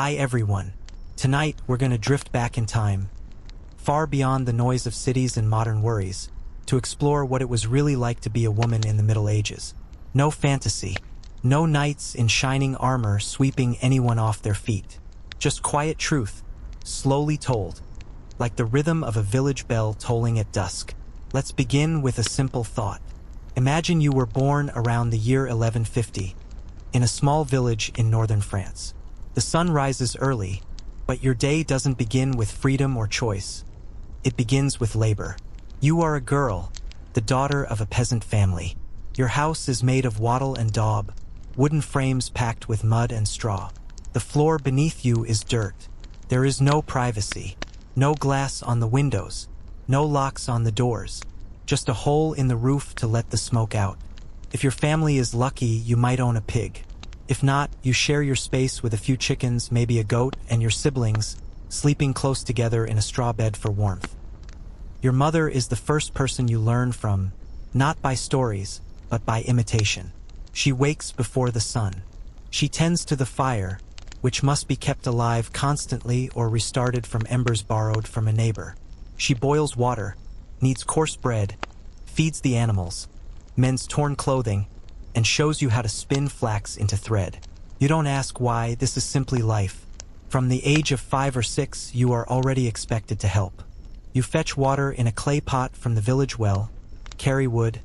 Hi everyone. Tonight we're gonna drift back in time, far beyond the noise of cities and modern worries, to explore what it was really like to be a woman in the Middle Ages. No fantasy, no knights in shining armor sweeping anyone off their feet. Just quiet truth, slowly told, like the rhythm of a village bell tolling at dusk. Let's begin with a simple thought. Imagine you were born around the year 1150, in a small village in northern France. The sun rises early, but your day doesn't begin with freedom or choice. It begins with labor. You are a girl, the daughter of a peasant family. Your house is made of wattle and daub, wooden frames packed with mud and straw. The floor beneath you is dirt. There is no privacy, no glass on the windows, no locks on the doors, just a hole in the roof to let the smoke out. If your family is lucky, you might own a pig. If not, you share your space with a few chickens, maybe a goat, and your siblings, sleeping close together in a straw bed for warmth. Your mother is the first person you learn from, not by stories, but by imitation. She wakes before the sun. She tends to the fire, which must be kept alive constantly or restarted from embers borrowed from a neighbor. She boils water, kneads coarse bread, feeds the animals, mends torn clothing, and shows you how to spin flax into thread. You don't ask why, this is simply life. From the age of 5 or 6, you are already expected to help. You fetch water in a clay pot from the village well, carry wood,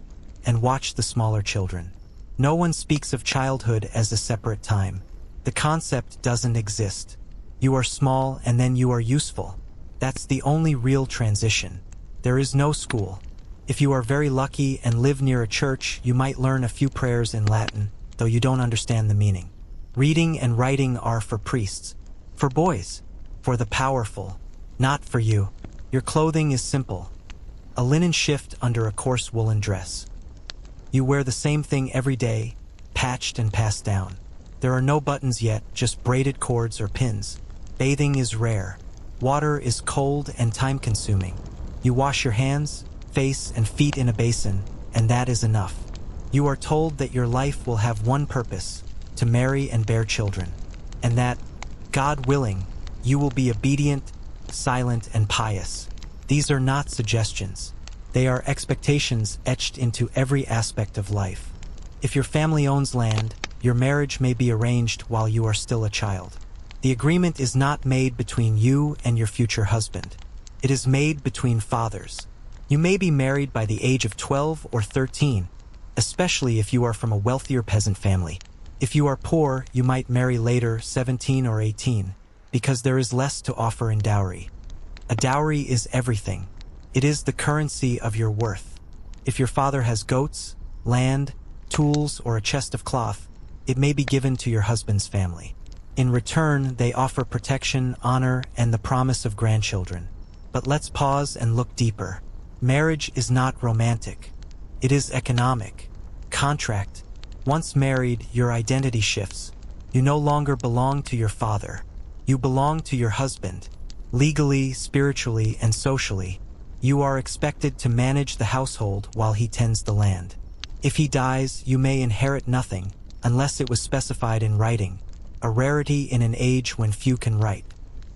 and watch the smaller children. No one speaks of childhood as a separate time. The concept doesn't exist. You are small and then you are useful. That's the only real transition. There is no school. If you are very lucky and live near a church, you might learn a few prayers in Latin, though you don't understand the meaning. Reading and writing are for priests, for boys, for the powerful, not for you. Your clothing is simple, a linen shift under a coarse woolen dress. You wear the same thing every day, patched and passed down. There are no buttons yet, just braided cords or pins. Bathing is rare. Water is cold and time-consuming. You wash your hands, face, and feet in a basin, and that is enough. You are told that your life will have one purpose, to marry and bear children, and that, God willing, you will be obedient, silent, and pious. These are not suggestions. They are expectations etched into every aspect of life. If your family owns land, your marriage may be arranged while you are still a child. The agreement is not made between you and your future husband. It is made between fathers. You may be married by the age of 12 or 13, especially if you are from a wealthier peasant family. If you are poor, you might marry later, 17 or 18, because there is less to offer in dowry. A dowry is everything. It is the currency of your worth. If your father has goats, land, tools, or a chest of cloth, it may be given to your husband's family. In return, they offer protection, honor, and the promise of grandchildren. But let's pause and look deeper. Marriage is not romantic. It is economic. Contract. Once married, your identity shifts. You no longer belong to your father. You belong to your husband. Legally, spiritually, and socially, you are expected to manage the household while he tends the land. If he dies, you may inherit nothing, unless it was specified in writing, a rarity in an age when few can write.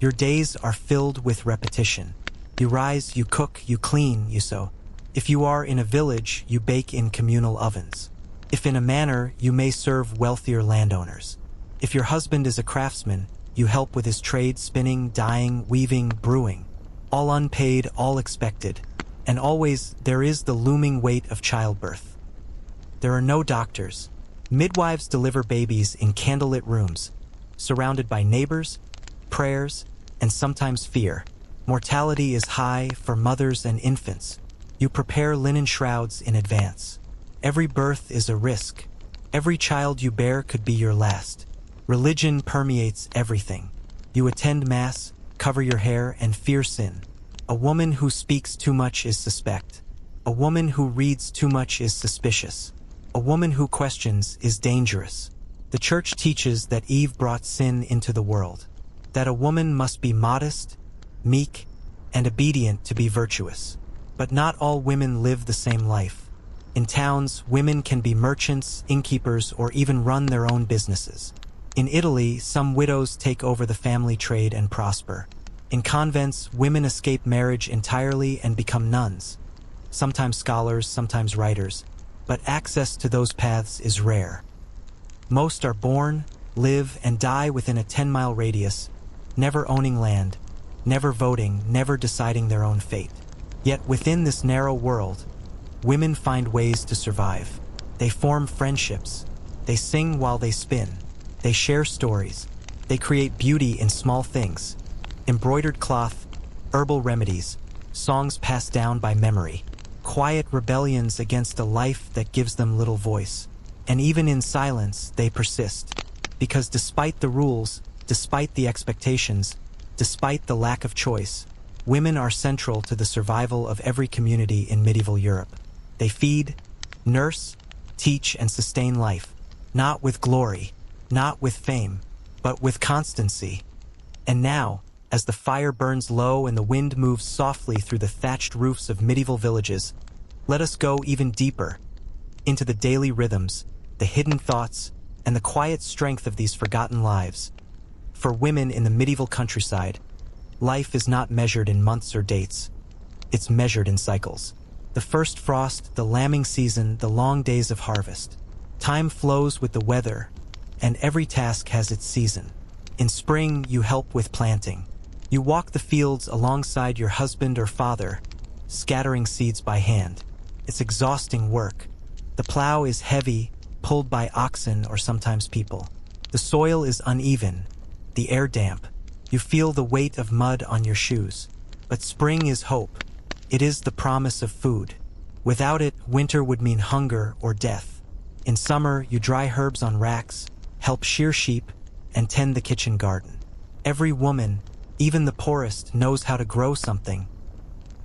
Your days are filled with repetition. You rise, you cook, you clean, you sew. If you are in a village, you bake in communal ovens. If in a manor, you may serve wealthier landowners. If your husband is a craftsman, you help with his trade, spinning, dyeing, weaving, brewing. All unpaid, all expected. And always, there is the looming weight of childbirth. There are no doctors. Midwives deliver babies in candlelit rooms, surrounded by neighbors, prayers, and sometimes fear. Mortality is high for mothers and infants. You prepare linen shrouds in advance. Every birth is a risk. Every child you bear could be your last. Religion permeates everything. You attend mass, cover your hair, and fear sin. A woman who speaks too much is suspect. A woman who reads too much is suspicious. A woman who questions is dangerous. The church teaches that Eve brought sin into the world, that a woman must be modest, meek, and obedient to be virtuous. But not all women live the same life. In towns, women can be merchants, innkeepers, or even run their own businesses. In Italy, some widows take over the family trade and prosper. In convents, women escape marriage entirely and become nuns. Sometimes scholars, sometimes writers, but access to those paths is rare. Most are born, live, and die within a 10-mile radius, never owning land, never voting, never deciding their own fate. Yet within this narrow world, women find ways to survive. They form friendships. They sing while they spin. They share stories. They create beauty in small things. Embroidered cloth, herbal remedies, songs passed down by memory. Quiet rebellions against a life that gives them little voice. And even in silence, they persist. Because despite the rules, despite the expectations, despite the lack of choice, women are central to the survival of every community in medieval Europe. They feed, nurse, teach, and sustain life, not with glory, not with fame, but with constancy. And now, as the fire burns low and the wind moves softly through the thatched roofs of medieval villages, let us go even deeper into the daily rhythms, the hidden thoughts, and the quiet strength of these forgotten lives. For women in the medieval countryside, life is not measured in months or dates. It's measured in cycles. The first frost, the lambing season, the long days of harvest. Time flows with the weather, and every task has its season. In spring, you help with planting. You walk the fields alongside your husband or father, scattering seeds by hand. It's exhausting work. The plow is heavy, pulled by oxen or sometimes people. The soil is uneven, the air damp. You feel the weight of mud on your shoes. But spring is hope. It is the promise of food. Without it, winter would mean hunger or death. In summer, you dry herbs on racks, help shear sheep, and tend the kitchen garden. Every woman, even the poorest, knows how to grow something.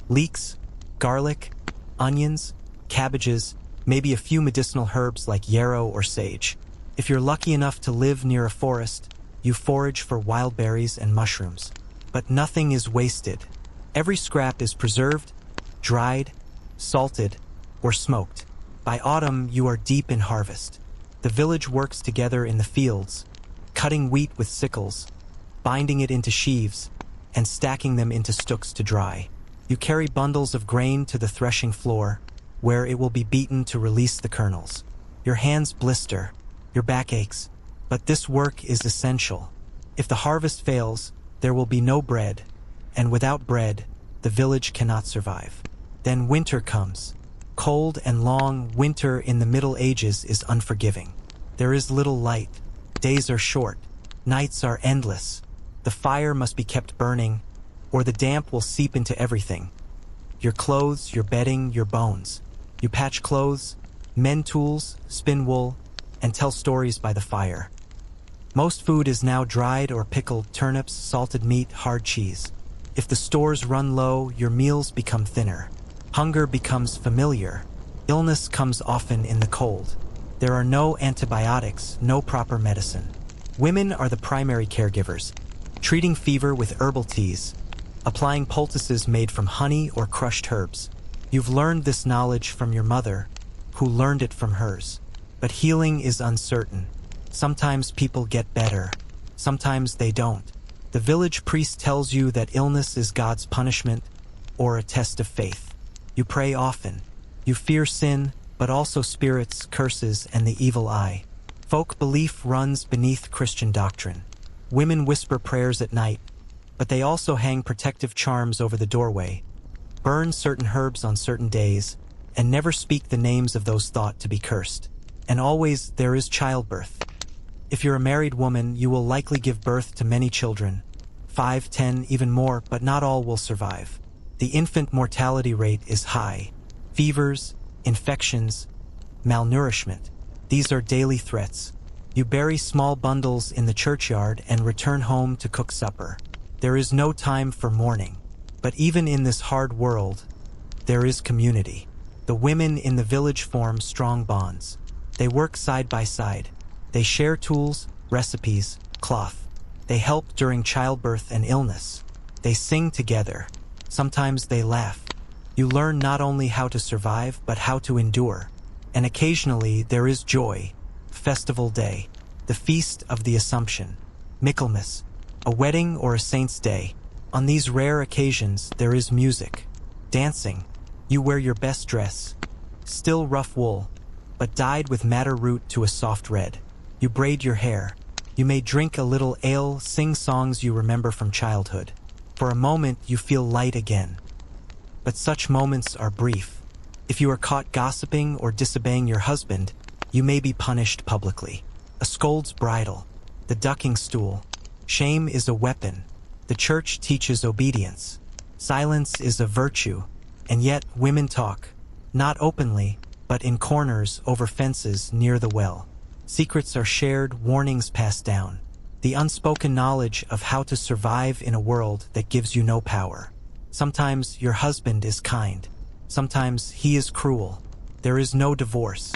Leeks, garlic, onions, cabbages, maybe a few medicinal herbs like yarrow or sage. If you're lucky enough to live near a forest, you forage for wild berries and mushrooms. But nothing is wasted. Every scrap is preserved, dried, salted, or smoked. By autumn, you are deep in harvest. The village works together in the fields, cutting wheat with sickles, binding it into sheaves, and stacking them into stooks to dry. You carry bundles of grain to the threshing floor, where it will be beaten to release the kernels. Your hands blister, your back aches, but this work is essential. If the harvest fails, there will be no bread, and without bread, the village cannot survive. Then winter comes. Cold and long winter in the Middle Ages is unforgiving. There is little light. Days are short. Nights are endless. The fire must be kept burning, or the damp will seep into everything. Your clothes, your bedding, your bones. You patch clothes, mend tools, spin wool, and tell stories by the fire. Most food is now dried or pickled: turnips, salted meat, hard cheese. If the stores run low, your meals become thinner. Hunger becomes familiar. Illness comes often in the cold. There are no antibiotics, no proper medicine. Women are the primary caregivers, treating fever with herbal teas, applying poultices made from honey or crushed herbs. You've learned this knowledge from your mother, who learned it from hers. But healing is uncertain. Sometimes people get better, sometimes they don't. The village priest tells you that illness is God's punishment or a test of faith. You pray often. You fear sin, but also spirits, curses, and the evil eye. Folk belief runs beneath Christian doctrine. Women whisper prayers at night, but they also hang protective charms over the doorway, burn certain herbs on certain days, and never speak the names of those thought to be cursed. And always there is childbirth. If you're a married woman, you will likely give birth to many children, 5, 10, even more, but not all will survive. The infant mortality rate is high. Fevers, infections, malnourishment. These are daily threats. You bury small bundles in the churchyard and return home to cook supper. There is no time for mourning. But even in this hard world, there is community. The women in the village form strong bonds. They work side by side. They share tools, recipes, cloth. They help during childbirth and illness. They sing together. Sometimes they laugh. You learn not only how to survive, but how to endure. And occasionally there is joy. Festival day. the feast of the Assumption, Michaelmas, a wedding or a saint's day. On these rare occasions, there is music, dancing. You wear your best dress, still rough wool, but dyed with madder root to a soft red. You braid your hair. You may drink a little ale, sing songs you remember from childhood. For a moment, you feel light again. But such moments are brief. If you are caught gossiping or disobeying your husband, you may be punished publicly. A scold's bridle, the ducking stool. Shame is a weapon. The church teaches obedience. Silence is a virtue. And yet women talk, not openly, but in corners over fences near the well. Secrets are shared, warnings passed down. The unspoken knowledge of how to survive in a world that gives you no power. Sometimes your husband is kind. Sometimes he is cruel. There is no divorce.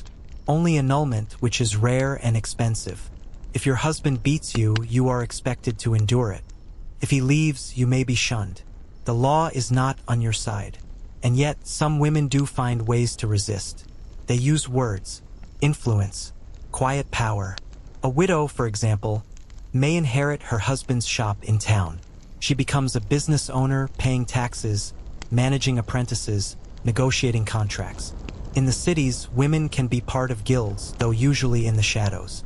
Only annulment, which is rare and expensive. If your husband beats you, you are expected to endure it. If he leaves, you may be shunned. The law is not on your side. And yet, some women do find ways to resist. They use words, influence, quiet power. A widow, for example, may inherit her husband's shop in town. She becomes a business owner, paying taxes, managing apprentices, negotiating contracts. In the cities, women can be part of guilds, though usually in the shadows.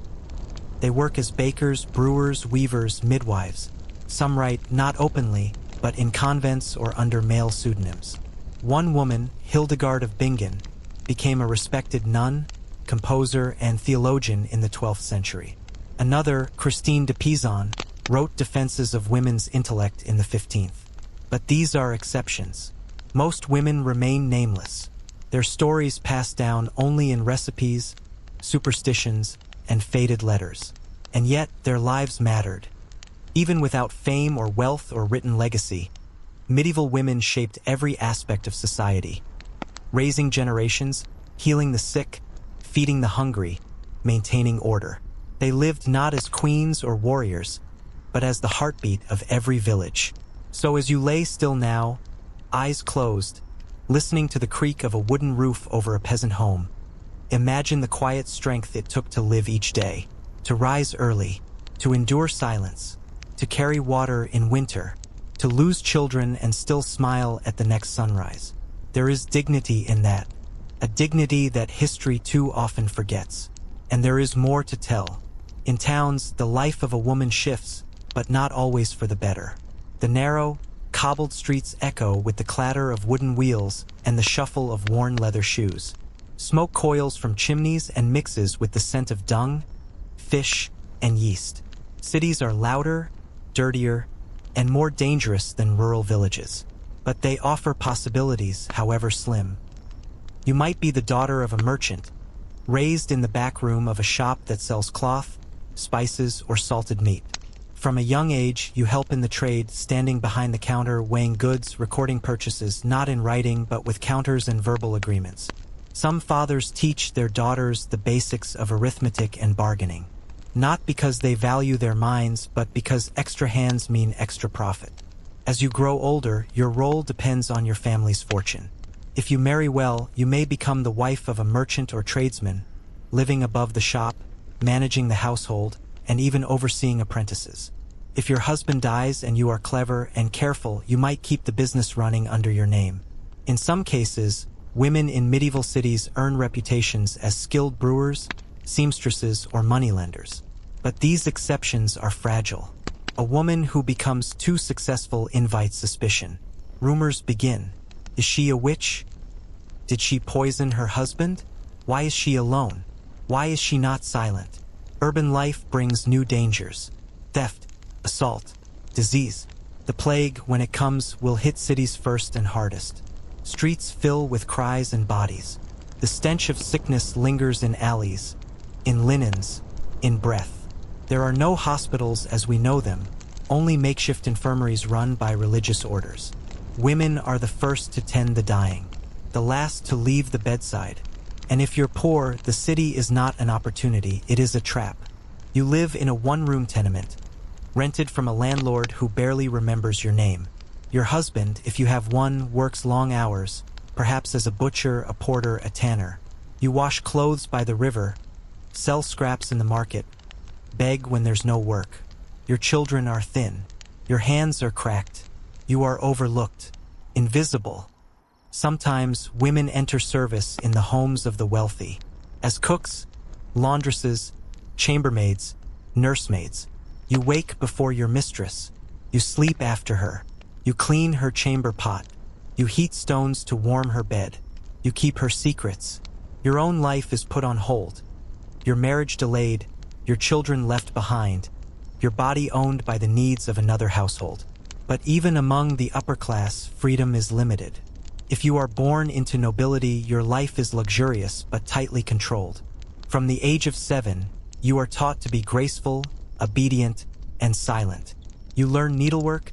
They work as bakers, brewers, weavers, midwives. Some write not openly, but in convents or under male pseudonyms. One woman, Hildegard of Bingen, became a respected nun, composer, and theologian in the 12th century. Another, Christine de Pizan, wrote defenses of women's intellect in the 15th. But these are exceptions. Most women remain nameless. Their stories passed down only in recipes, superstitions, and faded letters. And yet their lives mattered. Even without fame or wealth or written legacy, medieval women shaped every aspect of society. Raising generations, healing the sick, feeding the hungry, maintaining order. They lived not as queens or warriors, but as the heartbeat of every village. So as you lay still now, eyes closed, listening to the creak of a wooden roof over a peasant home, imagine the quiet strength it took to live each day, to rise early, to endure silence, to carry water in winter, to lose children and still smile at the next sunrise. There is dignity in that, a dignity that history too often forgets. And there is more to tell. In towns, the life of a woman shifts, but not always for the better. The narrow, cobbled streets echo with the clatter of wooden wheels and the shuffle of worn leather shoes. Smoke coils from chimneys and mixes with the scent of dung, fish, and yeast. Cities are louder, dirtier, and more dangerous than rural villages. But they offer possibilities, however slim. You might be the daughter of a merchant, raised in the back room of a shop that sells cloth, spices, or salted meat. From a young age, you help in the trade, standing behind the counter, weighing goods, recording purchases, not in writing, but with counters and verbal agreements. Some fathers teach their daughters the basics of arithmetic and bargaining, not because they value their minds, but because extra hands mean extra profit. As you grow older, your role depends on your family's fortune. If you marry well, you may become the wife of a merchant or tradesman, living above the shop, managing the household, and even overseeing apprentices. If your husband dies and you are clever and careful, you might keep the business running under your name. In some cases, women in medieval cities earn reputations as skilled brewers, seamstresses, or moneylenders. But these exceptions are fragile. A woman who becomes too successful invites suspicion. Rumors begin. Is she a witch? Did she poison her husband? Why is she alone? Why is she not silent? Urban life brings new dangers. Theft, assault, disease. The plague, when it comes, will hit cities first and hardest. Streets fill with cries and bodies. The stench of sickness lingers in alleys, in linens, in breath. There are no hospitals as we know them, only makeshift infirmaries run by religious orders. Women are the first to tend the dying, the last to leave the bedside. And if you're poor, the city is not an opportunity, it is a trap. You live in a one-room tenement, rented from a landlord who barely remembers your name. Your husband, if you have one, works long hours, perhaps as a butcher, a porter, a tanner. You wash clothes by the river, sell scraps in the market, beg when there's no work. Your children are thin. Your hands are cracked. You are overlooked, invisible. Sometimes women enter service in the homes of the wealthy, as cooks, laundresses, chambermaids, nursemaids. You wake before your mistress. You sleep after her. You clean her chamber pot. You heat stones to warm her bed. You keep her secrets. Your own life is put on hold. Your marriage delayed. Your children left behind. Your body owned by the needs of another household. But even among the upper class, freedom is limited. If you are born into nobility, your life is luxurious but tightly controlled. From the age of 7, you are taught to be graceful, obedient, and silent. You learn needlework,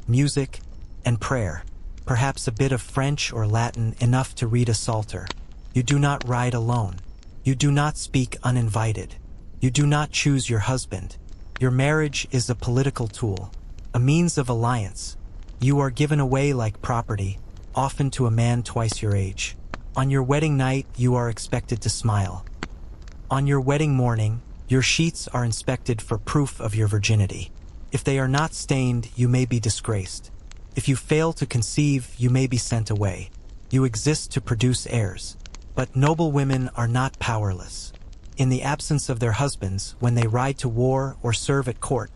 music, and prayer, perhaps a bit of French or Latin enough to read a psalter. You do not ride alone. You do not speak uninvited. You do not choose your husband. Your marriage is a political tool, a means of alliance. You are given away like property, often to a man twice your age. On your wedding night, you are expected to smile. On your wedding morning, your sheets are inspected for proof of your virginity. If they are not stained, you may be disgraced. If you fail to conceive, you may be sent away. You exist to produce heirs. But noble women are not powerless. In the absence of their husbands, when they ride to war or serve at court,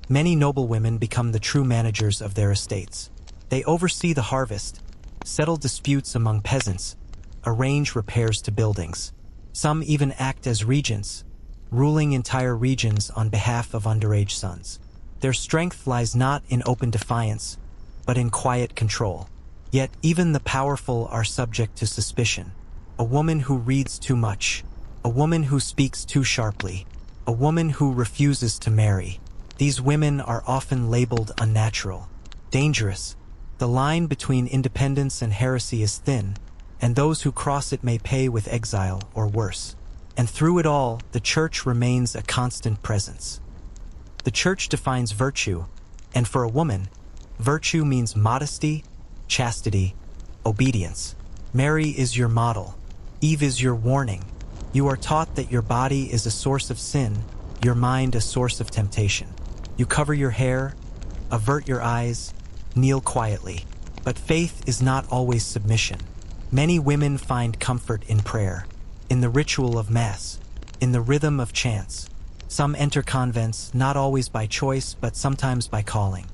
many noble women become the true managers of their estates. They oversee the harvest, settle disputes among peasants, arrange repairs to buildings. Some even act as regents, ruling entire regions on behalf of underage sons. Their strength lies not in open defiance, but in quiet control. Yet even the powerful are subject to suspicion. A woman who reads too much, a woman who speaks too sharply, a woman who refuses to marry. These women are often labeled unnatural, dangerous. The line between independence and heresy is thin, and those who cross it may pay with exile or worse. And through it all, the church remains a constant presence. The church defines virtue, and for a woman, virtue means modesty, chastity, obedience. Mary is your model. Eve is your warning. You are taught that your body is a source of sin, your mind a source of temptation. You cover your hair, avert your eyes, kneel quietly. But faith is not always submission. Many women find comfort in prayer, in the ritual of Mass, in the rhythm of chants. Some enter convents, not always by choice, but sometimes by calling.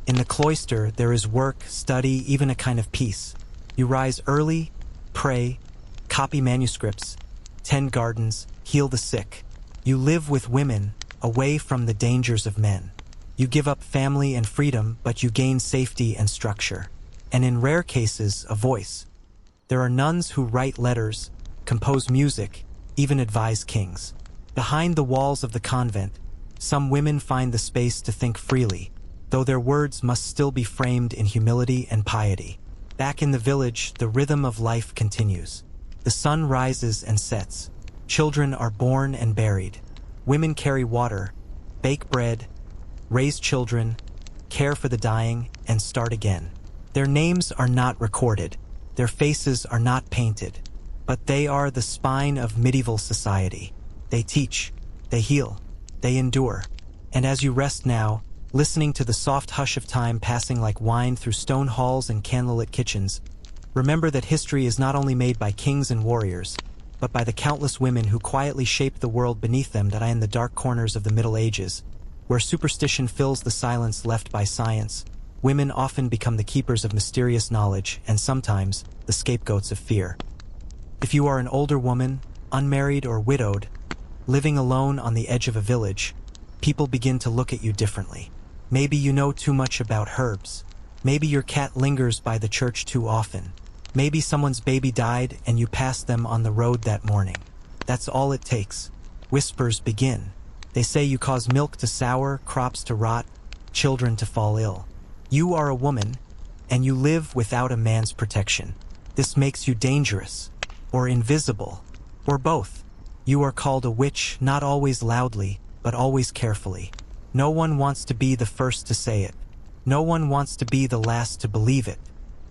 In the cloister, there is work, study, even a kind of peace. You rise early, pray, copy manuscripts, tend gardens, heal the sick. You live with women, away from the dangers of men. You give up family and freedom, but you gain safety and structure. And in rare cases, a voice. There are nuns who write letters, compose music, even advise kings. Behind the walls of the convent, some women find the space to think freely, though their words must still be framed in humility and piety. Back in the village, the rhythm of life continues. The sun rises and sets. Children are born and buried. Women carry water, bake bread, raise children, care for the dying, and start again. Their names are not recorded. Their faces are not painted. But they are the spine of medieval society. They teach, they heal, they endure. And as you rest now, listening to the soft hush of time passing like wine through stone halls and candlelit kitchens, remember that history is not only made by kings and warriors, but by the countless women who quietly shaped the world beneath them that lie in the dark corners of the Middle Ages, where superstition fills the silence left by science. Women often become the keepers of mysterious knowledge and sometimes the scapegoats of fear. If you are an older woman, unmarried or widowed, living alone on the edge of a village, people begin to look at you differently. Maybe you know too much about herbs. Maybe your cat lingers by the church too often. Maybe someone's baby died and you passed them on the road that morning. That's all it takes. Whispers begin. They say you cause milk to sour, crops to rot, children to fall ill. You are a woman, and you live without a man's protection. This makes you dangerous, or invisible, or both. You are called a witch, not always loudly, but always carefully. No one wants to be the first to say it. No one wants to be the last to believe it.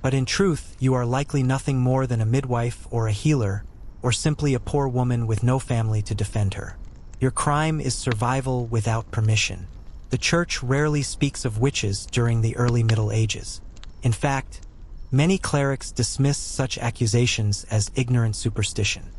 But in truth, you are likely nothing more than a midwife or a healer, or simply a poor woman with no family to defend her. Your crime is survival without permission. The church rarely speaks of witches during the early Middle Ages. In fact, many clerics dismiss such accusations as ignorant superstition.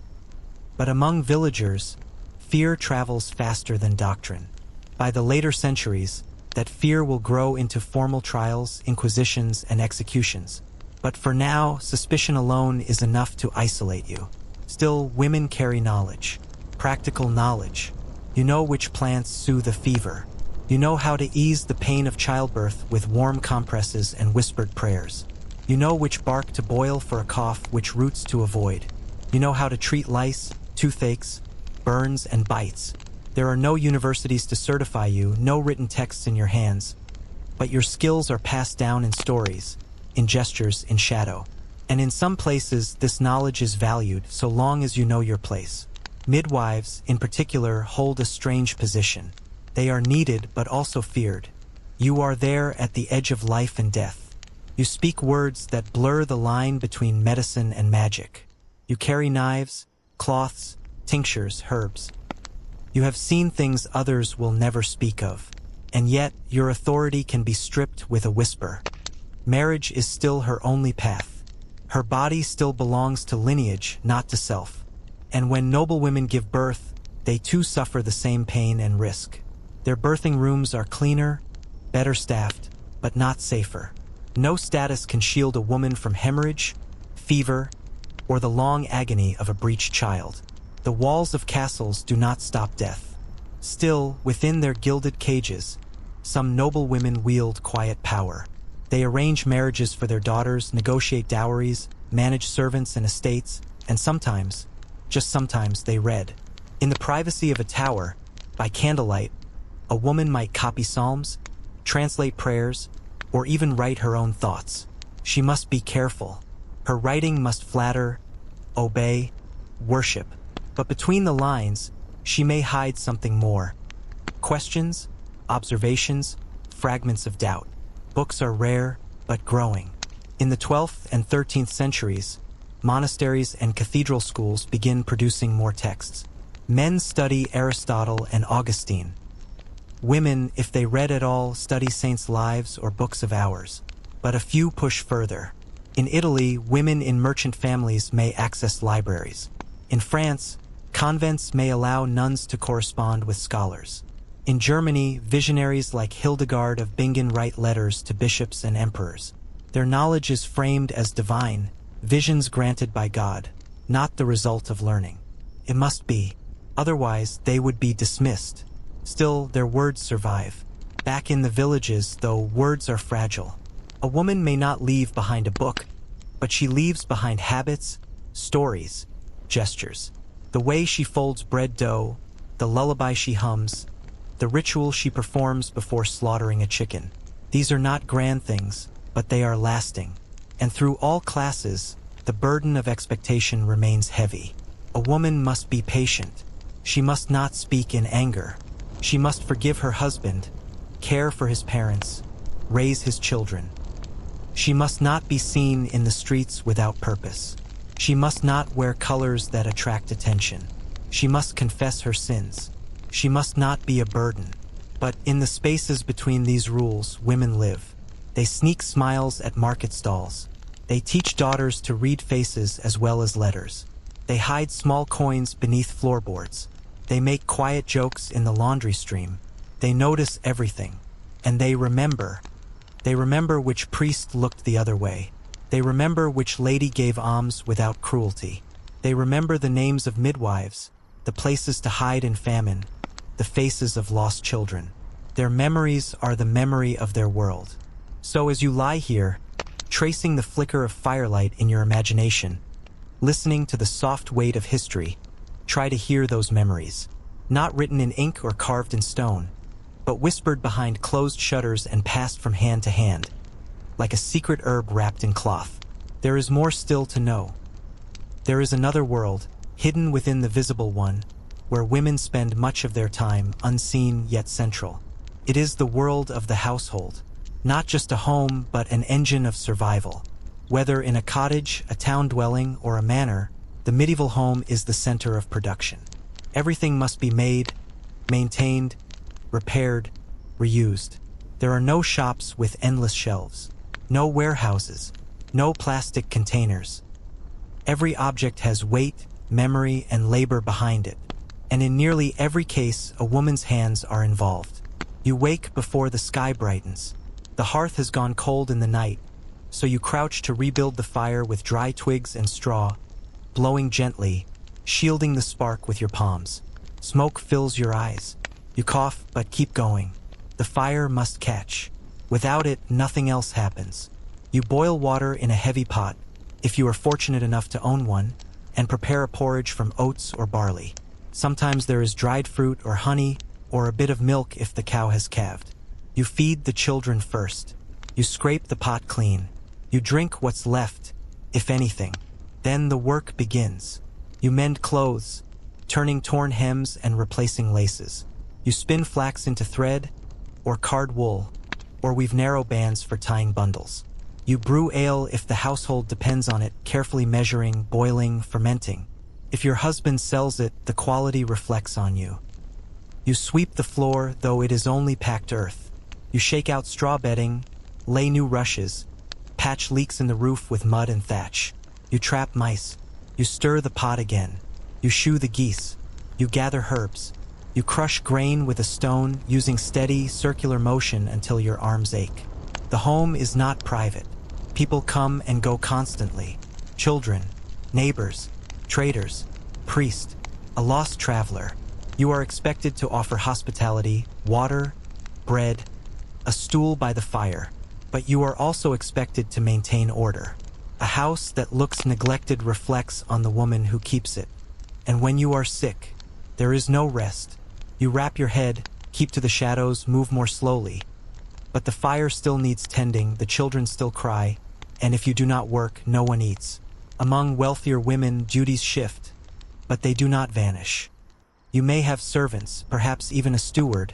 But among villagers, fear travels faster than doctrine. By the later centuries, that fear will grow into formal trials, inquisitions, and executions. But for now, suspicion alone is enough to isolate you. Still, women carry knowledge. Practical knowledge. You know which plants soothe a fever. You know how to ease the pain of childbirth with warm compresses and whispered prayers. You know which bark to boil for a cough, which roots to avoid. You know how to treat lice, toothaches, burns, and bites. There are no universities to certify you, no written texts in your hands. But your skills are passed down in stories, in gestures, in shadow. And in some places, this knowledge is valued so long as you know your place. Midwives, in particular, hold a strange position. They are needed but also feared. You are there at the edge of life and death. You speak words that blur the line between medicine and magic. You carry knives, cloths, tinctures, herbs. You have seen things others will never speak of. And yet, your authority can be stripped with a whisper. Marriage is still her only path. Her body still belongs to lineage, not to self. And when noble women give birth, they too suffer the same pain and risk. Their birthing rooms are cleaner, better staffed, but not safer. No status can shield a woman from hemorrhage, fever, or the long agony of a breached child. The walls of castles do not stop death. Still, within their gilded cages, some noble women wield quiet power. They arrange marriages for their daughters, negotiate dowries, manage servants and estates, and sometimes, just sometimes, they read. In the privacy of a tower, by candlelight, a woman might copy psalms, translate prayers, or even write her own thoughts. She must be careful. Her writing must flatter, obey, worship. But between the lines, she may hide something more. Questions, observations, fragments of doubt. Books are rare, but growing. In the 12th and 13th centuries, monasteries and cathedral schools begin producing more texts. Men study Aristotle and Augustine. Women, if they read at all, study saints' lives or books of hours. But a few push further. In Italy, women in merchant families may access libraries. In France, convents may allow nuns to correspond with scholars. In Germany, visionaries like Hildegard of Bingen write letters to bishops and emperors. Their knowledge is framed as divine, visions granted by God, not the result of learning. It must be. Otherwise, they would be dismissed. Still, their words survive. Back in the villages, though, words are fragile. A woman may not leave behind a book, but she leaves behind habits, stories, gestures. The way she folds bread dough, the lullaby she hums, the ritual she performs before slaughtering a chicken. These are not grand things, but they are lasting. And through all classes, the burden of expectation remains heavy. A woman must be patient. She must not speak in anger. She must forgive her husband, care for his parents, raise his children. She must not be seen in the streets without purpose. She must not wear colors that attract attention. She must confess her sins. She must not be a burden. But in the spaces between these rules, women live. They sneak smiles at market stalls. They teach daughters to read faces as well as letters. They hide small coins beneath floorboards. They make quiet jokes in the laundry stream. They notice everything. And they remember. They remember which priest looked the other way. They remember which lady gave alms without cruelty. They remember the names of midwives, the places to hide in famine, the faces of lost children. Their memories are the memory of their world. So as you lie here, tracing the flicker of firelight in your imagination, listening to the soft weight of history, try to hear those memories, not written in ink or carved in stone, but whispered behind closed shutters and passed from hand to hand, like a secret herb wrapped in cloth. There is more still to know. There is another world, hidden within the visible one, where women spend much of their time unseen yet central. It is the world of the household, not just a home but an engine of survival. Whether in a cottage, a town dwelling, or a manor, the medieval home is the center of production. Everything must be made, maintained, repaired, reused. There are no shops with endless shelves, no warehouses, no plastic containers. Every object has weight, memory, and labor behind it, and in nearly every case, a woman's hands are involved. You wake before the sky brightens. The hearth has gone cold in the night, so you crouch to rebuild the fire with dry twigs and straw, blowing gently, shielding the spark with your palms. Smoke fills your eyes. You cough, but keep going. The fire must catch. Without it, nothing else happens. You boil water in a heavy pot, if you are fortunate enough to own one, and prepare a porridge from oats or barley. Sometimes there is dried fruit or honey, or a bit of milk if the cow has calved. You feed the children first. You scrape the pot clean. You drink what's left, if anything. Then the work begins. You mend clothes, turning torn hems and replacing laces. You spin flax into thread, or card wool, or weave narrow bands for tying bundles. You brew ale if the household depends on it, carefully measuring, boiling, fermenting. If your husband sells it, the quality reflects on you. You sweep the floor, though it is only packed earth. You shake out straw bedding, lay new rushes, patch leaks in the roof with mud and thatch. You trap mice. You stir the pot again. You shoe the geese. You gather herbs. You crush grain with a stone, using steady, circular motion until your arms ache. The home is not private. People come and go constantly. Children, neighbors, traders, priest, a lost traveler. You are expected to offer hospitality, water, bread, a stool by the fire. But you are also expected to maintain order. A house that looks neglected reflects on the woman who keeps it. And when you are sick, there is no rest. You wrap your head, keep to the shadows, move more slowly. But the fire still needs tending, the children still cry, and if you do not work, no one eats. Among wealthier women, duties shift, but they do not vanish. You may have servants, perhaps even a steward,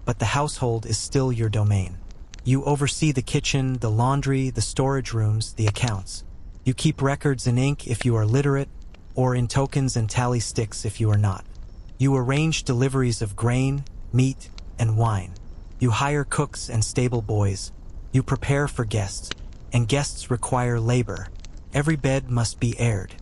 but the household is still your domain. You oversee the kitchen, the laundry, the storage rooms, the accounts. You keep records in ink if you are literate, or in tokens and tally sticks if you are not. You arrange deliveries of grain, meat, and wine. You hire cooks and stable boys. You prepare for guests, and guests require labor. Every bed must be aired,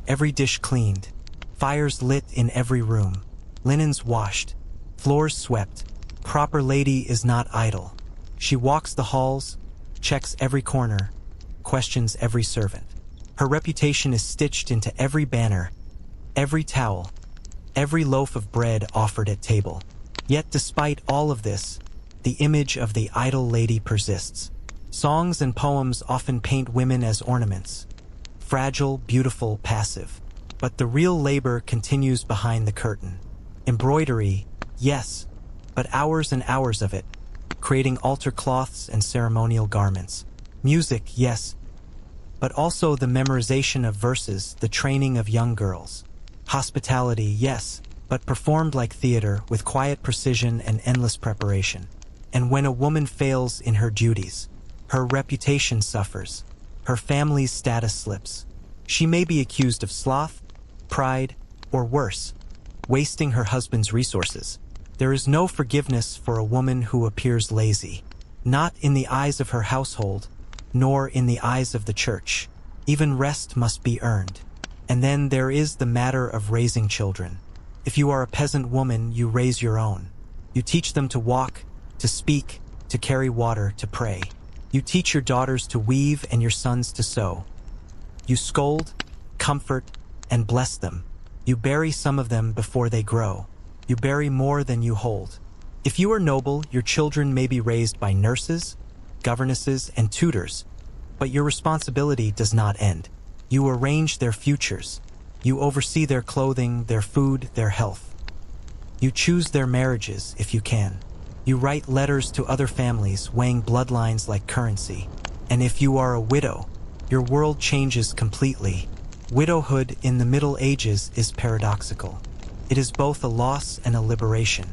every dish cleaned, fires lit in every room, linens washed, floors swept. Proper lady is not idle. She walks the halls, checks every corner, questions every servant. Her reputation is stitched into every banner, every towel, every loaf of bread offered at table. Yet despite all of this, the image of the idle lady persists. Songs and poems often paint women as ornaments, fragile, beautiful, passive. But the real labor continues behind the curtain. Embroidery, yes, but hours and hours of it, creating altar cloths and ceremonial garments. Music, yes, but also the memorization of verses, the training of young girls. Hospitality, yes, but performed like theater with quiet precision and endless preparation. And when a woman fails in her duties, her reputation suffers, her family's status slips. She may be accused of sloth, pride, or worse, wasting her husband's resources. There is no forgiveness for a woman who appears lazy, not in the eyes of her household, nor in the eyes of the church. Even rest must be earned. And then there is the matter of raising children. If you are a peasant woman, you raise your own. You teach them to walk, to speak, to carry water, to pray. You teach your daughters to weave and your sons to sew. You scold, comfort, and bless them. You bury some of them before they grow. You bury more than you hold. If you are noble, your children may be raised by nurses, governesses, and tutors, but your responsibility does not end. You arrange their futures. You oversee their clothing, their food, their health. You choose their marriages if you can. You write letters to other families, weighing bloodlines like currency. And if you are a widow, your world changes completely. Widowhood in the Middle Ages is paradoxical. It is both a loss and a liberation.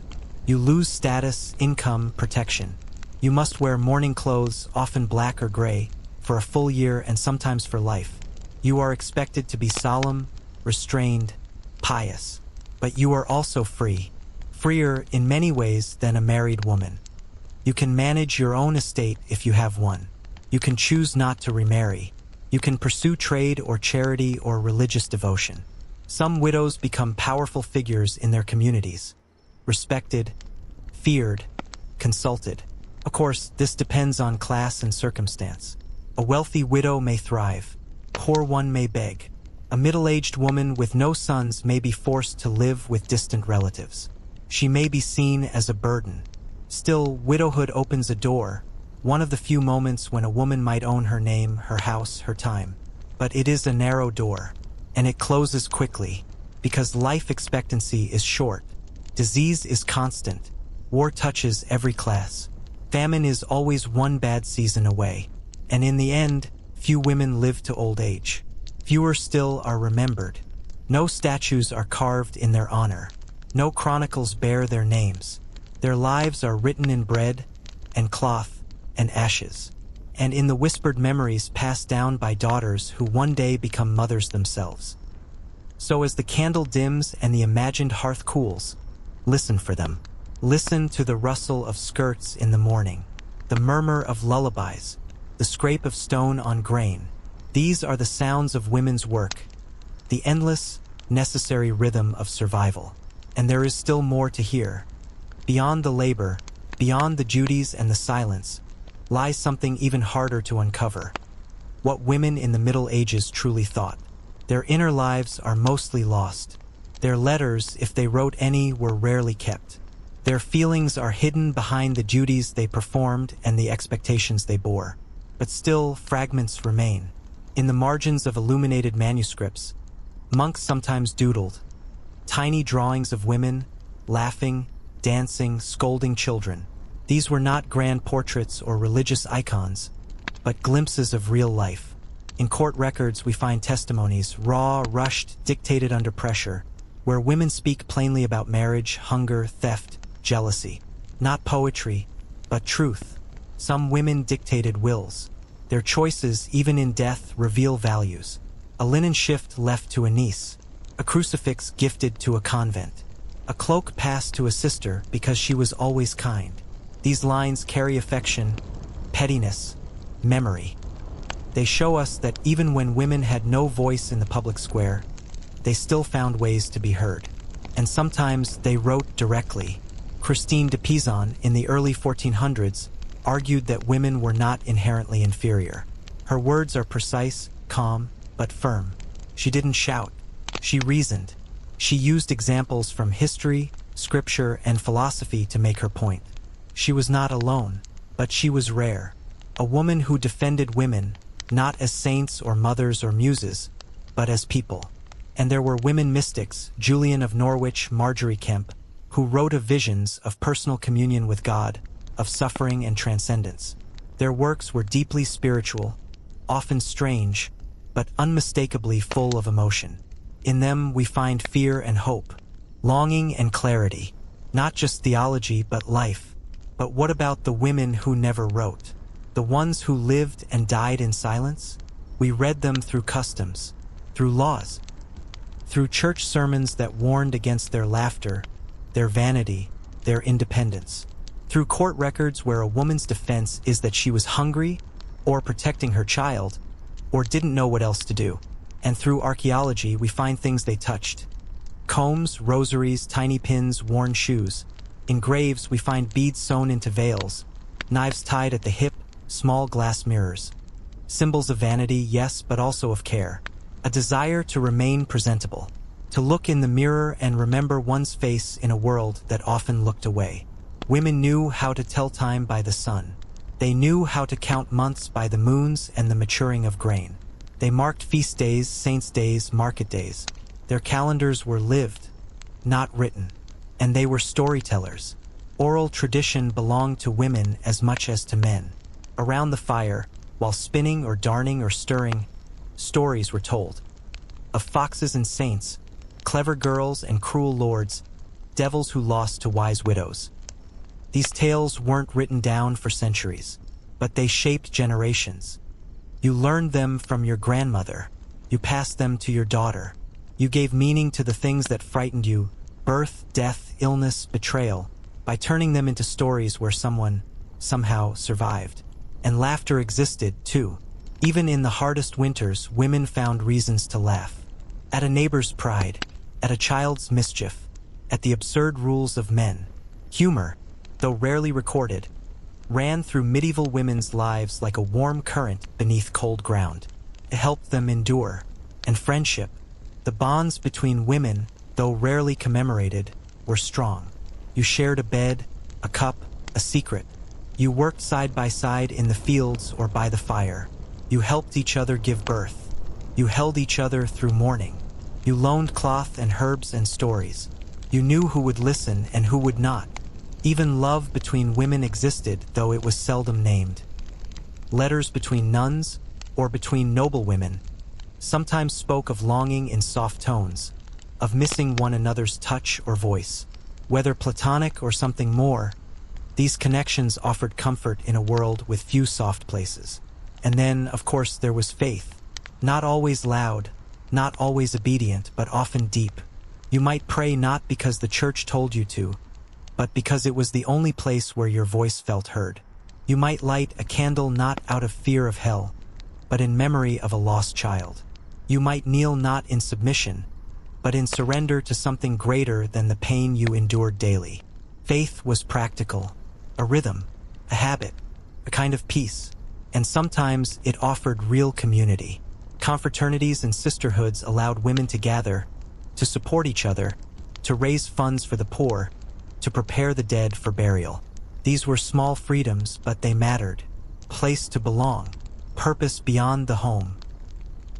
You lose status, income, protection. You must wear mourning clothes, often black or gray, for a full year and sometimes for life. You are expected to be solemn, restrained, pious. But you are also free. freer in many ways than a married woman. You can manage your own estate if you have one. You can choose not to remarry. You can pursue trade or charity or religious devotion. Some widows become powerful figures in their communities, respected, feared, consulted. Of course, this depends on class and circumstance. A wealthy widow may thrive. A poor one may beg. A middle-aged woman with no sons may be forced to live with distant relatives. She may be seen as a burden. Still, widowhood opens a door, one of the few moments when a woman might own her name, her house, her time. But it is a narrow door, and it closes quickly, because life expectancy is short. Disease is constant. War touches every class. Famine is always one bad season away. And in the end, few women live to old age. Fewer still are remembered. No statues are carved in their honor. No chronicles bear their names. Their lives are written in bread and cloth and ashes, and in the whispered memories passed down by daughters who one day become mothers themselves. So as the candle dims and the imagined hearth cools, listen for them. Listen to the rustle of skirts in the morning, the murmur of lullabies, the scrape of stone on grain. These are the sounds of women's work, the endless, necessary rhythm of survival. And there is still more to hear. Beyond the labor, beyond the duties and the silence, lies something even harder to uncover. What women in the Middle Ages truly thought. Their inner lives are mostly lost. Their letters, if they wrote any, were rarely kept. Their feelings are hidden behind the duties they performed and the expectations they bore. But still, fragments remain. In the margins of illuminated manuscripts, monks sometimes doodled. Tiny drawings of women, laughing, dancing, scolding children. These were not grand portraits or religious icons, but glimpses of real life. In court records we find testimonies, raw, rushed, dictated under pressure, where women speak plainly about marriage, hunger, theft, jealousy. Not poetry, but truth. Some women dictated wills. Their choices, even in death, reveal values. A linen shift left to a niece. A crucifix gifted to a convent. A cloak passed to a sister because she was always kind. These lines carry affection, pettiness, memory. They show us that even when women had no voice in the public square, they still found ways to be heard. And sometimes they wrote directly. Christine de Pizan, in the early 1400s, argued that women were not inherently inferior. Her words are precise, calm, but firm. She didn't shout. She reasoned. She used examples from history, scripture, and philosophy to make her point. She was not alone, but she was rare. A woman who defended women, not as saints or mothers or muses, but as people. And there were women mystics, Julian of Norwich, Marjorie Kemp, who wrote of visions of personal communion with God, of suffering and transcendence. Their works were deeply spiritual, often strange, but unmistakably full of emotion. In them we find fear and hope, longing and clarity, not just theology but life. But what about the women who never wrote? The ones who lived and died in silence? We read them through customs, through laws, through church sermons that warned against their laughter, their vanity, their independence. Through court records where a woman's defense is that she was hungry, or protecting her child, or didn't know what else to do. And through archaeology, we find things they touched. Combs, rosaries, tiny pins, worn shoes. In graves, we find beads sewn into veils, knives tied at the hip, small glass mirrors. Symbols of vanity, yes, but also of care. A desire to remain presentable, to look in the mirror and remember one's face in a world that often looked away. Women knew how to tell time by the sun. They knew how to count months by the moons and the maturing of grain. They marked feast days, saints' days, market days. Their calendars were lived, not written. And they were storytellers. Oral tradition belonged to women as much as to men. Around the fire, while spinning or darning or stirring, stories were told. Of foxes and saints, clever girls and cruel lords, devils who lost to wise widows. These tales weren't written down for centuries, but they shaped generations. You learned them from your grandmother. You passed them to your daughter. You gave meaning to the things that frightened you, birth, death, illness, betrayal, by turning them into stories where someone, somehow, survived. And laughter existed, too. Even in the hardest winters, women found reasons to laugh. At a neighbor's pride, at a child's mischief, at the absurd rules of men. Humor, though rarely recorded, ran through medieval women's lives like a warm current beneath cold ground. It helped them endure. And friendship, the bonds between women, though rarely commemorated, were strong. You shared a bed, a cup, a secret. You worked side by side in the fields or by the fire. You helped each other give birth. You held each other through mourning. You loaned cloth and herbs and stories. You knew who would listen and who would not. Even love between women existed, though it was seldom named. Letters between nuns or between noblewomen sometimes spoke of longing in soft tones, of missing one another's touch or voice. Whether platonic or something more, these connections offered comfort in a world with few soft places. And then, of course, there was faith. Not always loud, not always obedient, but often deep. You might pray not because the church told you to, but because it was the only place where your voice felt heard. You might light a candle not out of fear of hell, but in memory of a lost child. You might kneel not in submission, but in surrender to something greater than the pain you endured daily. Faith was practical, a rhythm, a habit, a kind of peace, and sometimes it offered real community. Confraternities and sisterhoods allowed women to gather, to support each other, to raise funds for the poor, to prepare the dead for burial. These were small freedoms, but they mattered. Place to belong, purpose beyond the home.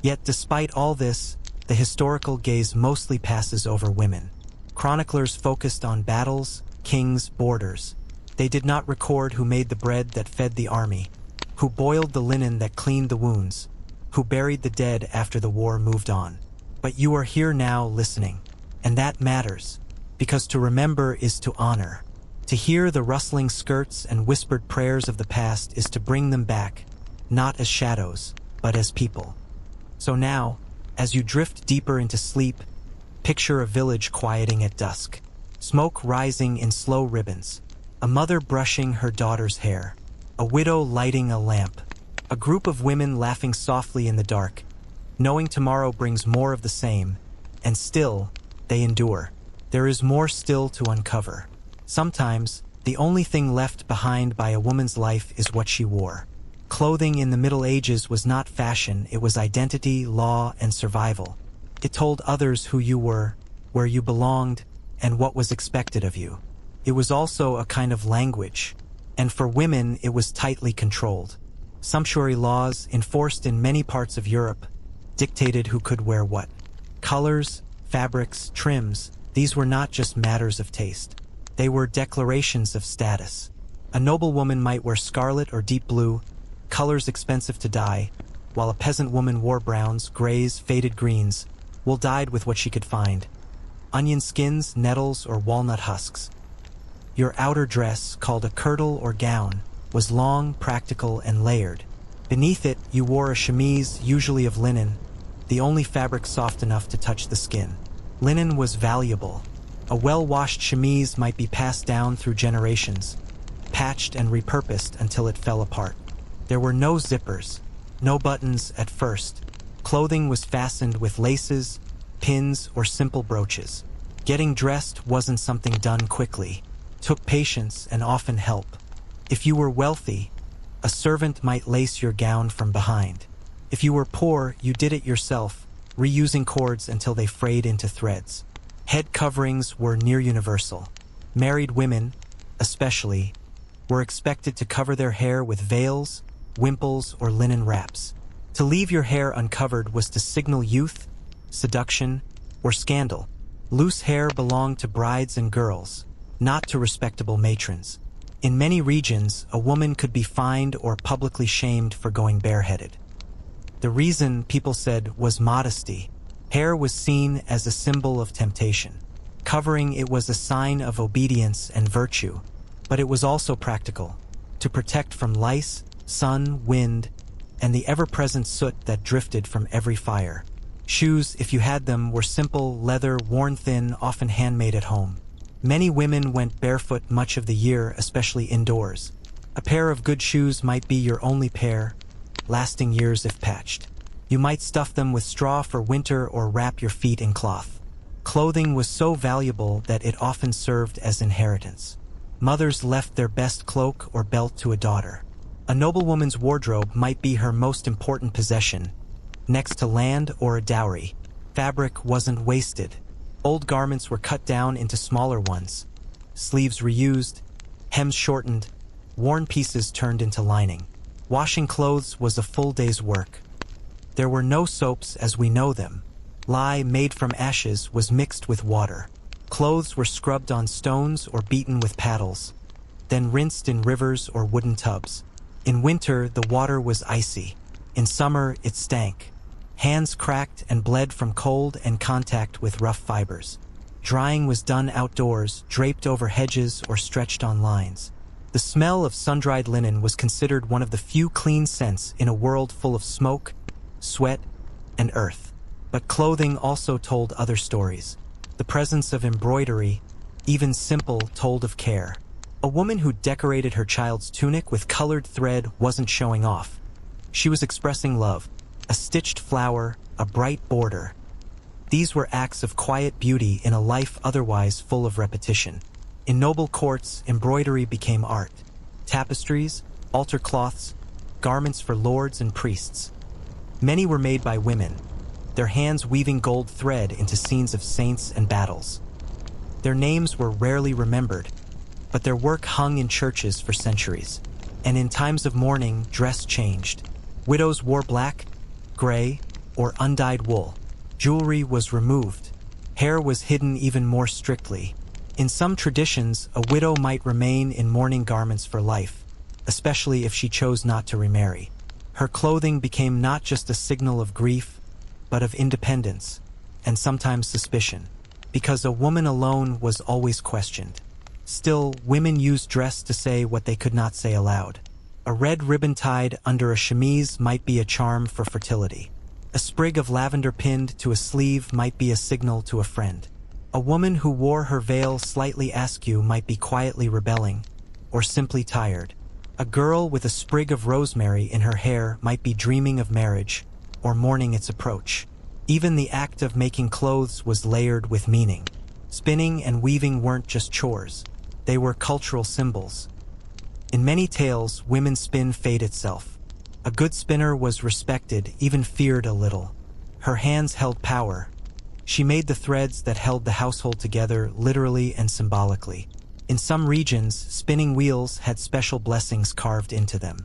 Yet despite all this, the historical gaze mostly passes over women. Chroniclers focused on battles, kings, borders. They did not record who made the bread that fed the army, who boiled the linen that cleaned the wounds, who buried the dead after the war moved on. But you are here now listening, and that matters, because to remember is to honor. To hear the rustling skirts and whispered prayers of the past is to bring them back, not as shadows, but as people. So now, as you drift deeper into sleep, picture a village quieting at dusk. Smoke rising in slow ribbons. A mother brushing her daughter's hair. A widow lighting a lamp. A group of women laughing softly in the dark, knowing tomorrow brings more of the same, and still, they endure. There is more still to uncover. Sometimes, the only thing left behind by a woman's life is what she wore. Clothing in the Middle Ages was not fashion, it was identity, law, and survival. It told others who you were, where you belonged, and what was expected of you. It was also a kind of language, and for women it was tightly controlled. Sumptuary laws, enforced in many parts of Europe, dictated who could wear what. Colors, fabrics, trims, these were not just matters of taste. They were declarations of status. A noblewoman might wear scarlet or deep blue, colors expensive to dye, while a peasant woman wore browns, grays, faded greens, wool dyed with what she could find. Onion skins, nettles, or walnut husks. Your outer dress, called a kirtle or gown, was long, practical, and layered. Beneath it, you wore a chemise, usually of linen, the only fabric soft enough to touch the skin. Linen was valuable. A well-washed chemise might be passed down through generations, patched and repurposed until it fell apart. There were no zippers, no buttons at first. Clothing was fastened with laces, pins, or simple brooches. Getting dressed wasn't something done quickly. Took patience and often help. If you were wealthy, a servant might lace your gown from behind. If you were poor, you did it yourself, reusing cords until they frayed into threads. Head coverings were near universal. Married women, especially, were expected to cover their hair with veils, wimples, or linen wraps. To leave your hair uncovered was to signal youth, seduction, or scandal. Loose hair belonged to brides and girls, not to respectable matrons. In many regions, a woman could be fined or publicly shamed for going bareheaded. The reason, people said, was modesty. Hair was seen as a symbol of temptation. Covering it was a sign of obedience and virtue, but it was also practical, to protect from lice, sun, wind, and the ever-present soot that drifted from every fire. Shoes, if you had them, were simple, leather, worn thin, often handmade at home. Many women went barefoot much of the year, especially indoors. A pair of good shoes might be your only pair, lasting years if patched. You might stuff them with straw for winter or wrap your feet in cloth. Clothing was so valuable that it often served as inheritance. Mothers left their best cloak or belt to a daughter. A noblewoman's wardrobe might be her most important possession, next to land or a dowry. Fabric wasn't wasted. Old garments were cut down into smaller ones, sleeves reused, hems shortened, worn pieces turned into lining. Washing clothes was a full day's work. There were no soaps as we know them. Lye made from ashes was mixed with water. Clothes were scrubbed on stones or beaten with paddles, then rinsed in rivers or wooden tubs. In winter, the water was icy. In summer, it stank. Hands cracked and bled from cold and contact with rough fibers. Drying was done outdoors, draped over hedges or stretched on lines. The smell of sun-dried linen was considered one of the few clean scents in a world full of smoke, sweat, and earth. But clothing also told other stories. The presence of embroidery, even simple, told of care. A woman who decorated her child's tunic with colored thread wasn't showing off. She was expressing love. A stitched flower, a bright border. These were acts of quiet beauty in a life otherwise full of repetition. In noble courts, embroidery became art. Tapestries, altar cloths, garments for lords and priests. Many were made by women, their hands weaving gold thread into scenes of saints and battles. Their names were rarely remembered, but their work hung in churches for centuries. And in times of mourning, dress changed. Widows wore black, gray, or undyed wool. Jewelry was removed. Hair was hidden even more strictly. In some traditions, a widow might remain in mourning garments for life, especially if she chose not to remarry. Her clothing became not just a signal of grief, but of independence, and sometimes suspicion, because a woman alone was always questioned. Still, women used dress to say what they could not say aloud. A red ribbon tied under a chemise might be a charm for fertility. A sprig of lavender pinned to a sleeve might be a signal to a friend. A woman who wore her veil slightly askew might be quietly rebelling, or simply tired. A girl with a sprig of rosemary in her hair might be dreaming of marriage, or mourning its approach. Even the act of making clothes was layered with meaning. Spinning and weaving weren't just chores. They were cultural symbols. In many tales, women's spin fate itself. A good spinner was respected, even feared a little. Her hands held power. She made the threads that held the household together, literally and symbolically. In some regions, spinning wheels had special blessings carved into them.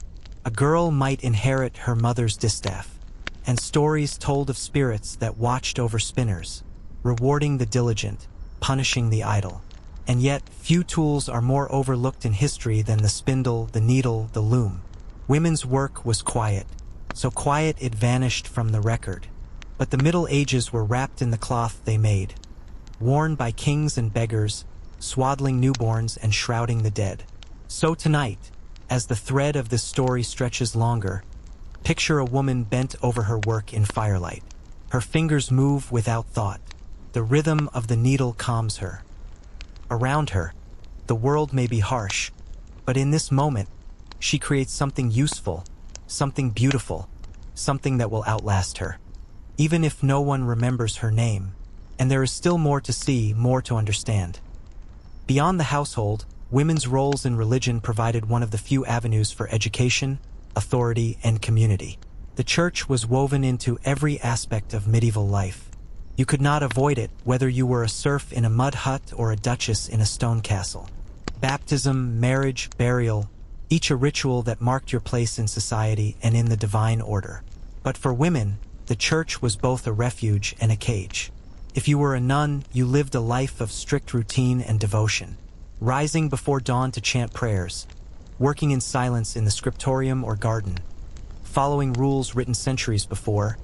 A girl might inherit her mother's distaff, and stories told of spirits that watched over spinners, rewarding the diligent, punishing the idle. And yet, few tools are more overlooked in history than the spindle, the needle, the loom. Women's work was quiet, so quiet it vanished from the record. But the Middle Ages were wrapped in the cloth they made, worn by kings and beggars, swaddling newborns and shrouding the dead. So tonight, as the thread of this story stretches longer, picture a woman bent over her work in firelight. Her fingers move without thought. The rhythm of the needle calms her. Around her, the world may be harsh, but in this moment, she creates something useful, something beautiful, something that will outlast her. Even if no one remembers her name, and there is still more to see, more to understand. Beyond the household, women's roles in religion provided one of the few avenues for education, authority, and community. The church was woven into every aspect of medieval life. You could not avoid it, whether you were a serf in a mud hut or a duchess in a stone castle. Baptism, marriage, burial, each a ritual that marked your place in society and in the divine order. But for women, the church was both a refuge and a cage. If you were a nun, you lived a life of strict routine and devotion, rising before dawn to chant prayers, working in silence in the scriptorium or garden, following rules written centuries before.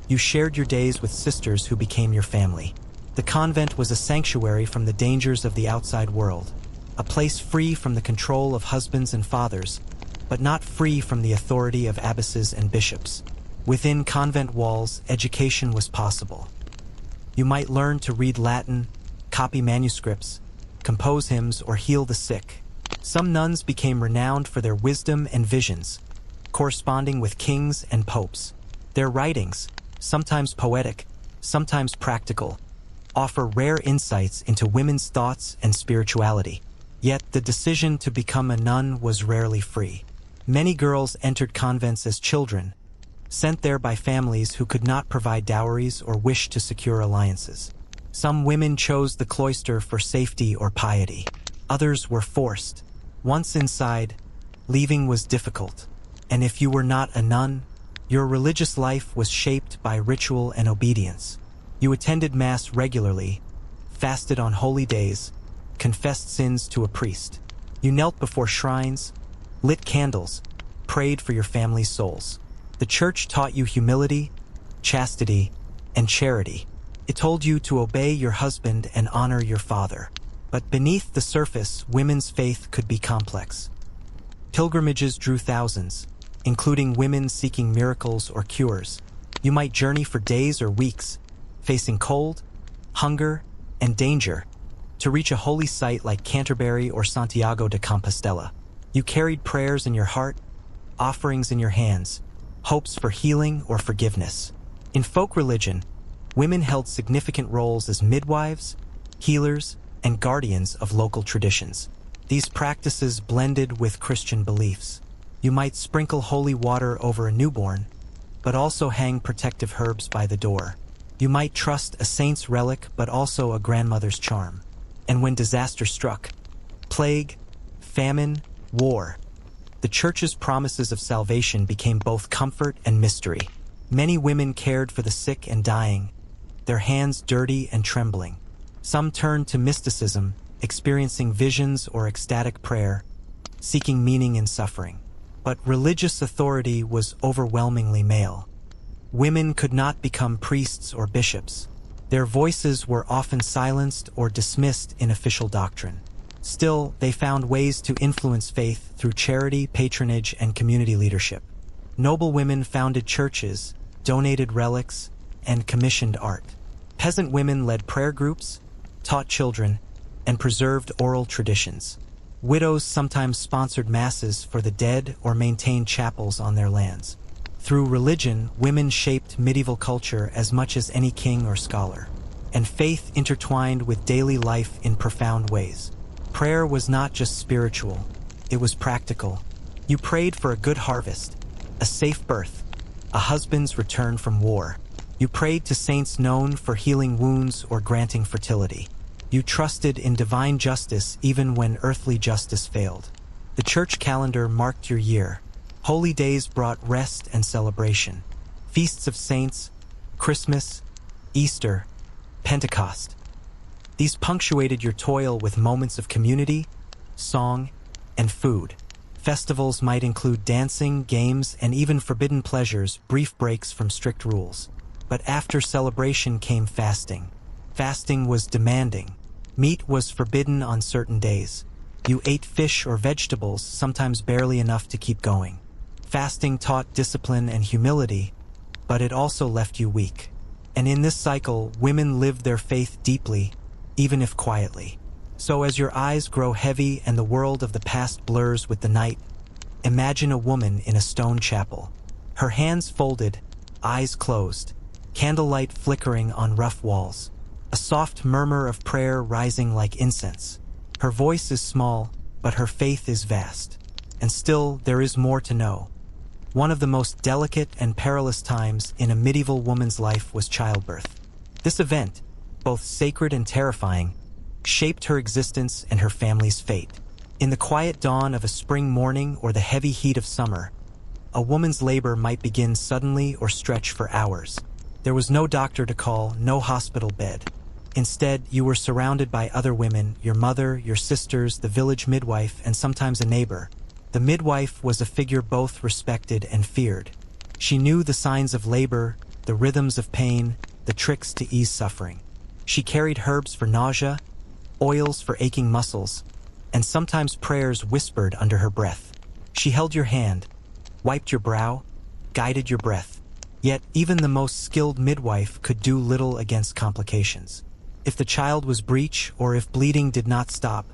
You shared your days with sisters who became your family. The convent was a sanctuary from the dangers of the outside world, a place free from the control of husbands and fathers, but not free from the authority of abbesses and bishops. Within convent walls, education was possible. You might learn to read Latin, copy manuscripts, compose hymns, or heal the sick. Some nuns became renowned for their wisdom and visions, corresponding with kings and popes. Their writings, sometimes poetic, sometimes practical, offer rare insights into women's thoughts and spirituality. Yet the decision to become a nun was rarely free. Many girls entered convents as children, sent there by families who could not provide dowries or wished to secure alliances. Some women chose the cloister for safety or piety. Others were forced. Once inside, leaving was difficult. And if you were not a nun, your religious life was shaped by ritual and obedience. You attended Mass regularly, fasted on holy days, confessed sins to a priest. You knelt before shrines, lit candles, prayed for your family's souls. The church taught you humility, chastity, and charity. It told you to obey your husband and honor your father. But beneath the surface, women's faith could be complex. Pilgrimages drew thousands, including women seeking miracles or cures. You might journey for days or weeks, facing cold, hunger, and danger, to reach a holy site like Canterbury or Santiago de Compostela. You carried prayers in your heart, offerings in your hands, hopes for healing or forgiveness. In folk religion, women held significant roles as midwives, healers, and guardians of local traditions. These practices blended with Christian beliefs. You might sprinkle holy water over a newborn, but also hang protective herbs by the door. You might trust a saint's relic, but also a grandmother's charm. And when disaster struck, plague, famine, war, the church's promises of salvation became both comfort and mystery. Many women cared for the sick and dying, their hands dirty and trembling. Some turned to mysticism, experiencing visions or ecstatic prayer, seeking meaning in suffering. But religious authority was overwhelmingly male. Women could not become priests or bishops. Their voices were often silenced or dismissed in official doctrine. Still, they found ways to influence faith through charity, patronage, and community leadership. Noble women founded churches, donated relics, and commissioned art. Peasant women led prayer groups, taught children, and preserved oral traditions. Widows sometimes sponsored masses for the dead or maintained chapels on their lands. Through religion, women shaped medieval culture as much as any king or scholar. And faith intertwined with daily life in profound ways. Prayer was not just spiritual, it was practical. You prayed for a good harvest, a safe birth, a husband's return from war. You prayed to saints known for healing wounds or granting fertility. You trusted in divine justice even when earthly justice failed. The church calendar marked your year. Holy days brought rest and celebration. Feasts of saints, Christmas, Easter, Pentecost. These punctuated your toil with moments of community, song, and food. Festivals might include dancing, games, and even forbidden pleasures, brief breaks from strict rules. But after celebration came fasting. Fasting was demanding. Meat was forbidden on certain days. You ate fish or vegetables, sometimes barely enough to keep going. Fasting taught discipline and humility, but it also left you weak. And in this cycle, women lived their faith deeply, even if quietly. So as your eyes grow heavy and the world of the past blurs with the night, imagine a woman in a stone chapel. Her hands folded, eyes closed, candlelight flickering on rough walls. A soft murmur of prayer rising like incense. Her voice is small, but her faith is vast. And still, there is more to know. One of the most delicate and perilous times in a medieval woman's life was childbirth. This event, both sacred and terrifying, shaped her existence and her family's fate. In the quiet dawn of a spring morning or the heavy heat of summer, a woman's labor might begin suddenly or stretch for hours. There was no doctor to call, no hospital bed. Instead, you were surrounded by other women, your mother, your sisters, the village midwife, and sometimes a neighbor. The midwife was a figure both respected and feared. She knew the signs of labor, the rhythms of pain, the tricks to ease suffering. She carried herbs for nausea, oils for aching muscles, and sometimes prayers whispered under her breath. She held your hand, wiped your brow, guided your breath. Yet even the most skilled midwife could do little against complications. If the child was breech or if bleeding did not stop,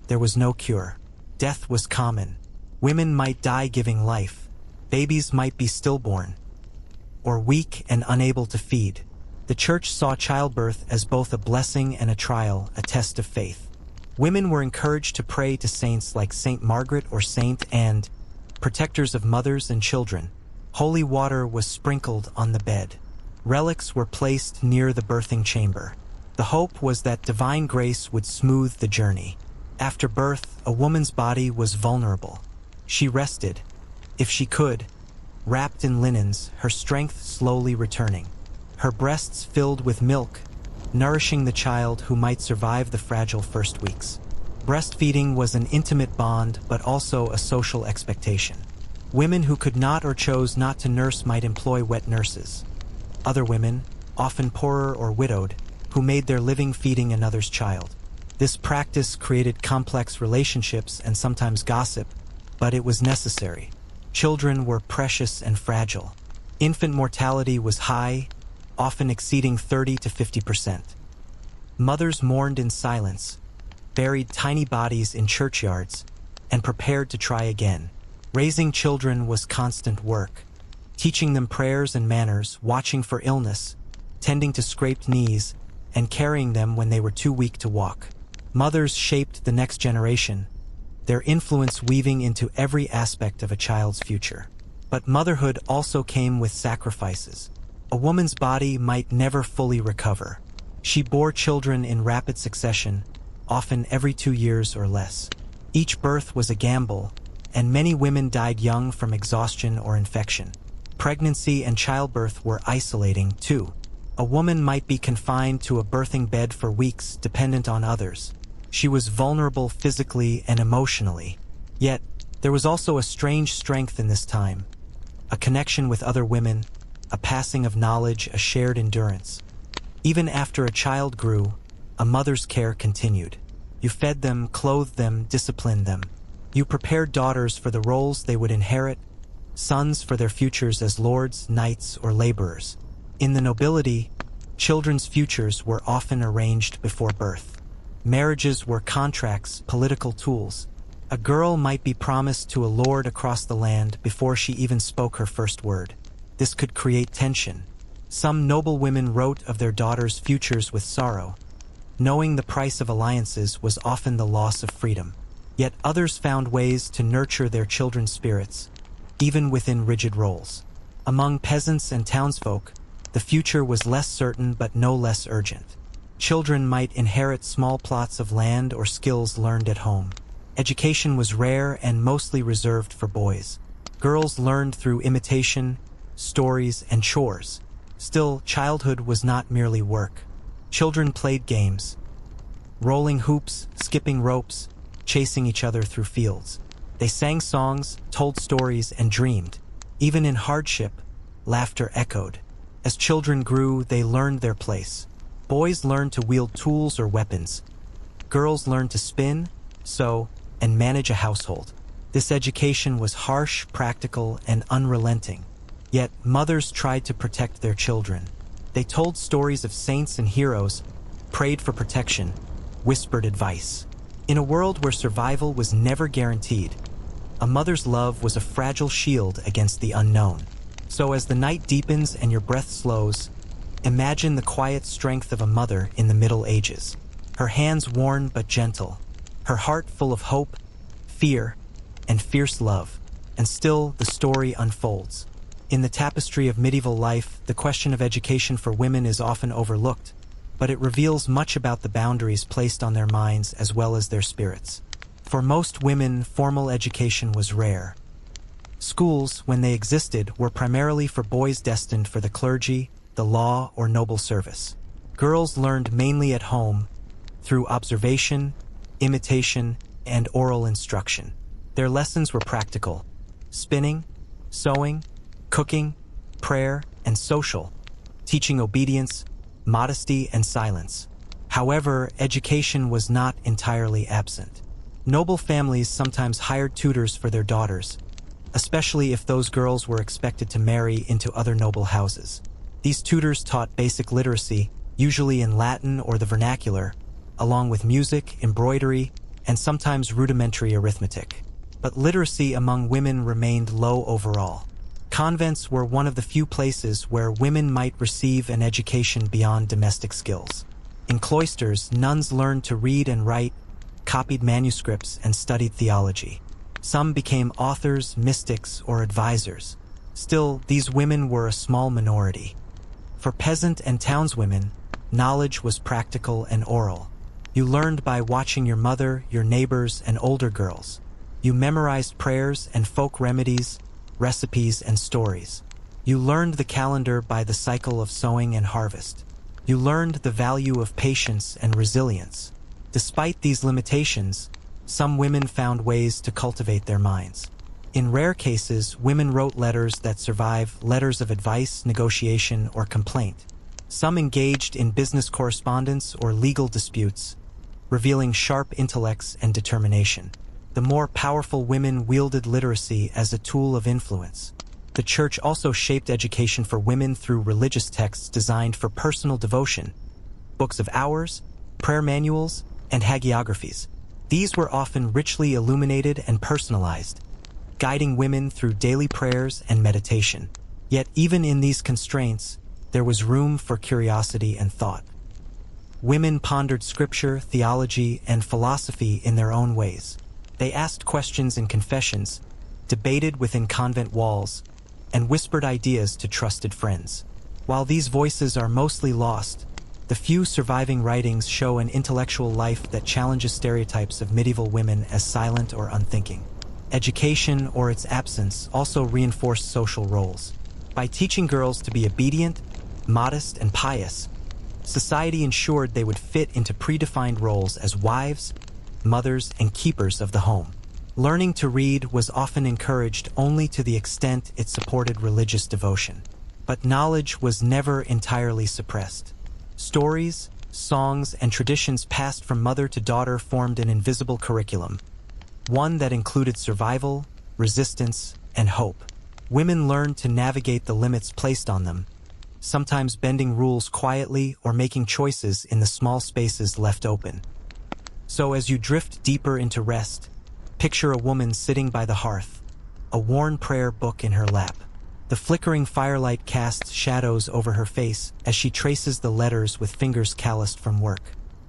there was no cure. Death was common. Women might die giving life. Babies might be stillborn, or weak and unable to feed. The church saw childbirth as both a blessing and a trial, a test of faith. Women were encouraged to pray to saints like Saint Margaret or Saint Anne, protectors of mothers and children. Holy water was sprinkled on the bed. Relics were placed near the birthing chamber. The hope was that divine grace would smooth the journey. After birth, a woman's body was vulnerable. She rested, if she could, wrapped in linens, her strength slowly returning. Her breasts filled with milk, nourishing the child who might survive the fragile first weeks. Breastfeeding was an intimate bond, but also a social expectation. Women who could not or chose not to nurse might employ wet nurses. Other women, often poorer or widowed, who made their living feeding another's child. This practice created complex relationships and sometimes gossip, but it was necessary. Children were precious and fragile. Infant mortality was high, often exceeding 30 to 50%. Mothers mourned in silence, buried tiny bodies in churchyards, and prepared to try again. Raising children was constant work, teaching them prayers and manners, watching for illness, tending to scraped knees, and carrying them when they were too weak to walk. Mothers shaped the next generation, their influence weaving into every aspect of a child's future. But motherhood also came with sacrifices. A woman's body might never fully recover. She bore children in rapid succession, often every 2 years or less. Each birth was a gamble, and many women died young from exhaustion or infection. Pregnancy and childbirth were isolating, too. A woman might be confined to a birthing bed for weeks, dependent on others. She was vulnerable physically and emotionally. Yet, there was also a strange strength in this time. A connection with other women, a passing of knowledge, a shared endurance. Even after a child grew, a mother's care continued. You fed them, clothed them, disciplined them. You prepared daughters for the roles they would inherit, sons for their futures as lords, knights, or laborers. In the nobility, children's futures were often arranged before birth. Marriages were contracts, political tools. A girl might be promised to a lord across the land before she even spoke her first word. This could create tension. Some noble women wrote of their daughters' futures with sorrow. Knowing the price of alliances was often the loss of freedom. Yet others found ways to nurture their children's spirits, even within rigid roles. Among peasants and townsfolk, the future was less certain but no less urgent. Children might inherit small plots of land or skills learned at home. Education was rare and mostly reserved for boys. Girls learned through imitation, stories, and chores. Still, childhood was not merely work. Children played games, rolling hoops, skipping ropes, chasing each other through fields. They sang songs, told stories, and dreamed. Even in hardship, laughter echoed. As children grew, they learned their place. Boys learned to wield tools or weapons. Girls learned to spin, sew, and manage a household. This education was harsh, practical, and unrelenting. Yet mothers tried to protect their children. They told stories of saints and heroes, prayed for protection, whispered advice. In a world where survival was never guaranteed, a mother's love was a fragile shield against the unknown. So as the night deepens and your breath slows, imagine the quiet strength of a mother in the Middle Ages. Her hands worn but gentle, her heart full of hope, fear, and fierce love. And still the story unfolds. In the tapestry of medieval life, the question of education for women is often overlooked, but it reveals much about the boundaries placed on their minds as well as their spirits. For most women, formal education was rare. Schools, when they existed, were primarily for boys destined for the clergy, the law, or noble service. Girls learned mainly at home, through observation, imitation, and oral instruction. Their lessons were practical: spinning, sewing, cooking, prayer, and social, teaching obedience, modesty, and silence. However, education was not entirely absent. Noble families sometimes hired tutors for their daughters, especially if those girls were expected to marry into other noble houses. These tutors taught basic literacy, usually in Latin or the vernacular, along with music, embroidery, and sometimes rudimentary arithmetic. But literacy among women remained low overall. Convents were one of the few places where women might receive an education beyond domestic skills. In cloisters, nuns learned to read and write, copied manuscripts, and studied theology. Some became authors, mystics, or advisors. Still, these women were a small minority. For peasant and townswomen, knowledge was practical and oral. You learned by watching your mother, your neighbors, and older girls. You memorized prayers and folk remedies, recipes, and stories. You learned the calendar by the cycle of sowing and harvest. You learned the value of patience and resilience. Despite these limitations, some women found ways to cultivate their minds. In rare cases, women wrote letters that survive, letters of advice, negotiation, or complaint. Some engaged in business correspondence or legal disputes, revealing sharp intellects and determination. The more powerful women wielded literacy as a tool of influence. The church also shaped education for women through religious texts designed for personal devotion, books of hours, prayer manuals, and hagiographies. These were often richly illuminated and personalized, guiding women through daily prayers and meditation. Yet even in these constraints, there was room for curiosity and thought. Women pondered scripture, theology, and philosophy in their own ways. They asked questions in confessions, debated within convent walls, and whispered ideas to trusted friends. While these voices are mostly lost, the few surviving writings show an intellectual life that challenges stereotypes of medieval women as silent or unthinking. Education, or its absence, also reinforced social roles. By teaching girls to be obedient, modest, and pious, society ensured they would fit into predefined roles as wives, mothers, and keepers of the home. Learning to read was often encouraged only to the extent it supported religious devotion. But knowledge was never entirely suppressed. Stories, songs, and traditions passed from mother to daughter formed an invisible curriculum, one that included survival, resistance, and hope. Women learned to navigate the limits placed on them, sometimes bending rules quietly or making choices in the small spaces left open. So as you drift deeper into rest, picture a woman sitting by the hearth, a worn prayer book in her lap. The flickering firelight casts shadows over her face as she traces the letters with fingers calloused from work.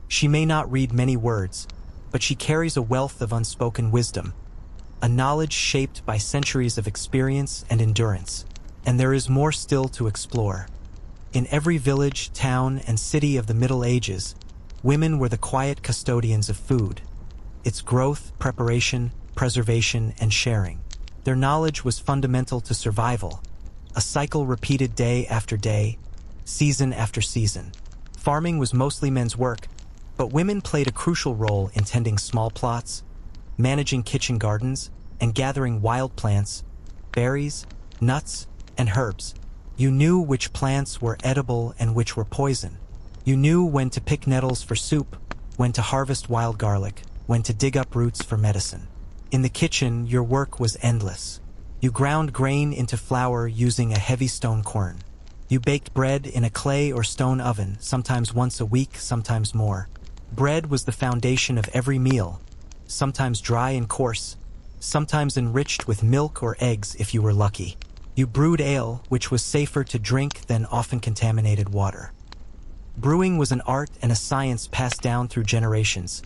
She may not read many words, but she carries a wealth of unspoken wisdom, a knowledge shaped by centuries of experience and endurance. And there is more still to explore. In every village, town, and city of the Middle Ages, women were the quiet custodians of food, its growth, preparation, preservation, and sharing. Their knowledge was fundamental to survival, a cycle repeated day after day, season after season. Farming was mostly men's work, but women played a crucial role in tending small plots, managing kitchen gardens, and gathering wild plants, berries, nuts, and herbs. You knew which plants were edible and which were poison. You knew when to pick nettles for soup, when to harvest wild garlic, when to dig up roots for medicine. In the kitchen, your work was endless. You ground grain into flour using a heavy stone quern. You baked bread in a clay or stone oven, sometimes once a week, sometimes more. Bread was the foundation of every meal, sometimes dry and coarse, sometimes enriched with milk or eggs if you were lucky. You brewed ale, which was safer to drink than often contaminated water. Brewing was an art and a science passed down through generations,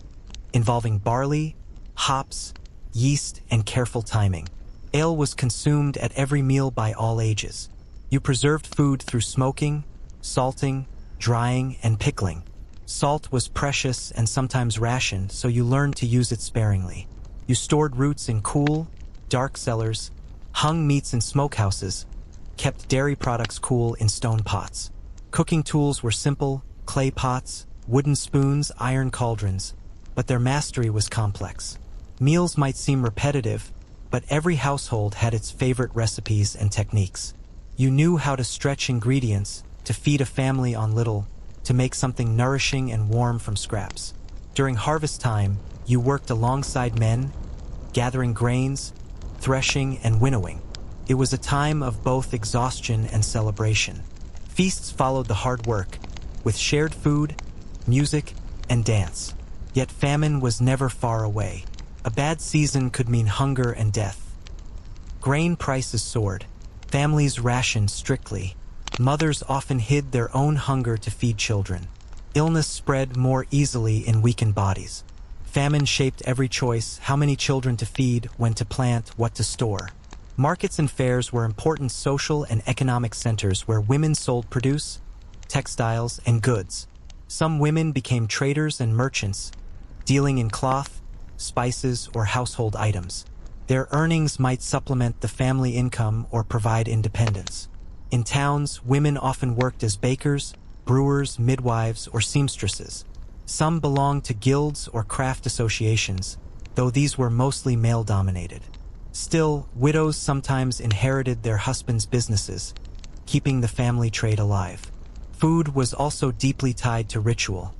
involving barley, hops, yeast, and careful timing. Ale was consumed at every meal by all ages. You preserved food through smoking, salting, drying, and pickling. Salt was precious and sometimes rationed, so you learned to use it sparingly. You stored roots in cool, dark cellars, hung meats in smokehouses, kept dairy products cool in stone pots. Cooking tools were simple: clay pots, wooden spoons, iron cauldrons, but their mastery was complex. Meals might seem repetitive, but every household had its favorite recipes and techniques. You knew how to stretch ingredients, to feed a family on little, to make something nourishing and warm from scraps. During harvest time, you worked alongside men, gathering grains, threshing, and winnowing. It was a time of both exhaustion and celebration. Feasts followed the hard work, with shared food, music, and dance. Yet famine was never far away. A bad season could mean hunger and death. Grain prices soared. Families rationed strictly. Mothers often hid their own hunger to feed children. Illness spread more easily in weakened bodies. Famine shaped every choice: how many children to feed, when to plant, what to store. Markets and fairs were important social and economic centers where women sold produce, textiles, and goods. Some women became traders and merchants, dealing in cloth, spices, or household items. Their earnings might supplement the family income or provide independence. In towns, women often worked as bakers, brewers, midwives, or seamstresses. Some belonged to guilds or craft associations, though these were mostly male-dominated. Still, widows sometimes inherited their husbands' businesses, keeping the family trade alive. Food was also deeply tied to ritual.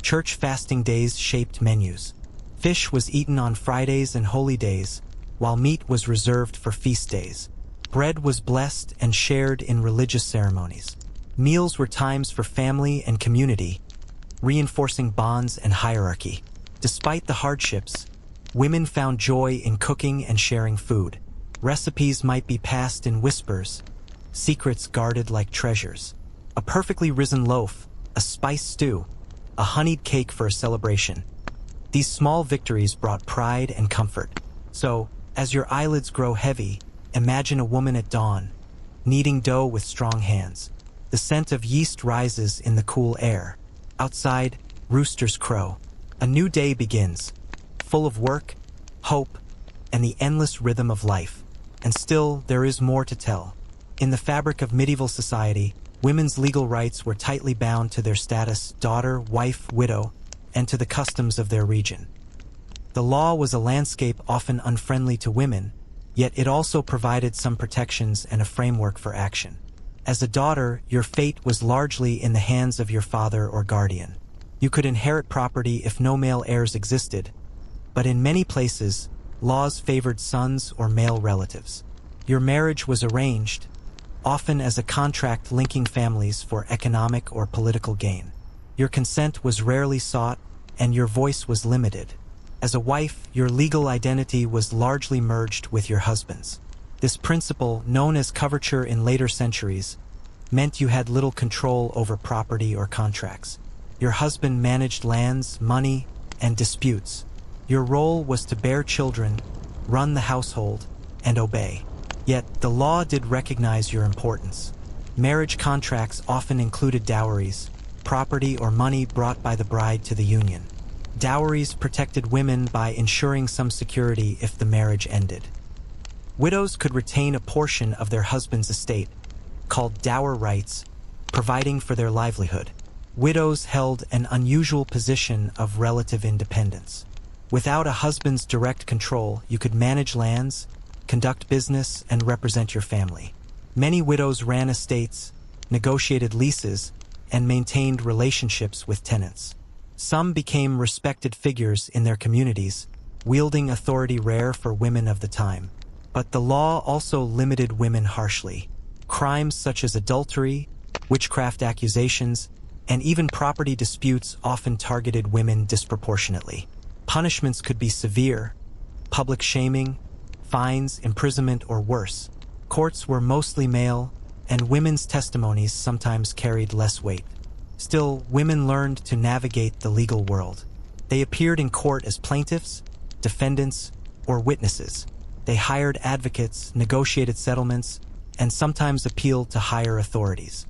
Church fasting days shaped menus. Fish was eaten on Fridays and holy days, while meat was reserved for feast days. Bread was blessed and shared in religious ceremonies. Meals were times for family and community, reinforcing bonds and hierarchy. Despite the hardships, women found joy in cooking and sharing food. Recipes might be passed in whispers, secrets guarded like treasures. A perfectly risen loaf, a spiced stew, a honeyed cake for a celebration. These small victories brought pride and comfort. So, as your eyelids grow heavy, imagine a woman at dawn, kneading dough with strong hands. The scent of yeast rises in the cool air. Outside, roosters crow. A new day begins, full of work, hope, and the endless rhythm of life. And still, there is more to tell. In the fabric of medieval society, women's legal rights were tightly bound to their status: daughter, wife, widow, and to the customs of their region. The law was a landscape often unfriendly to women, yet it also provided some protections and a framework for action. As a daughter, your fate was largely in the hands of your father or guardian. You could inherit property if no male heirs existed, but in many places, laws favored sons or male relatives. Your marriage was arranged, often as a contract linking families for economic or political gain. Your consent was rarely sought, and your voice was limited. As a wife, your legal identity was largely merged with your husband's. This principle, known as coverture in later centuries, meant you had little control over property or contracts. Your husband managed lands, money, and disputes. Your role was to bear children, run the household, and obey. Yet, the law did recognize your importance. Marriage contracts often included dowries, property or money brought by the bride to the union. Dowries protected women by ensuring some security if the marriage ended. Widows could retain a portion of their husband's estate, called dower rights, providing for their livelihood. Widows held an unusual position of relative independence. Without a husband's direct control, you could manage lands, conduct business, and represent your family. Many widows ran estates, negotiated leases, and maintained relationships with tenants. Some became respected figures in their communities, wielding authority rare for women of the time. But the law also limited women harshly. Crimes such as adultery, witchcraft accusations, and even property disputes often targeted women disproportionately. Punishments could be severe: public shaming, fines, imprisonment, or worse. Courts were mostly male, and women's testimonies sometimes carried less weight. Still, women learned to navigate the legal world. They appeared in court as plaintiffs, defendants, or witnesses. They hired advocates, negotiated settlements, and sometimes appealed to higher authorities.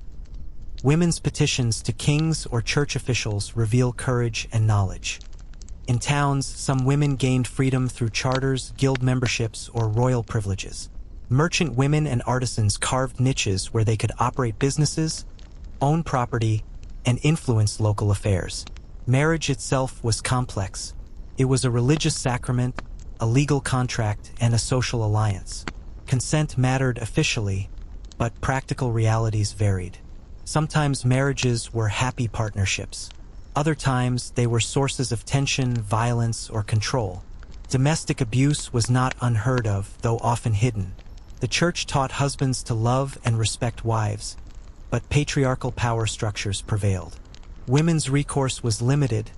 Women's petitions to kings or church officials reveal courage and knowledge. In towns, some women gained freedom through charters, guild memberships, or royal privileges. Merchant women and artisans carved niches where they could operate businesses, own property, and influence local affairs. Marriage itself was complex. It was a religious sacrament, a legal contract, and a social alliance. Consent mattered officially, but practical realities varied. Sometimes marriages were happy partnerships. Other times, they were sources of tension, violence, or control. Domestic abuse was not unheard of, though often hidden. The church taught husbands to love and respect wives, but patriarchal power structures prevailed. Women's recourse was limited,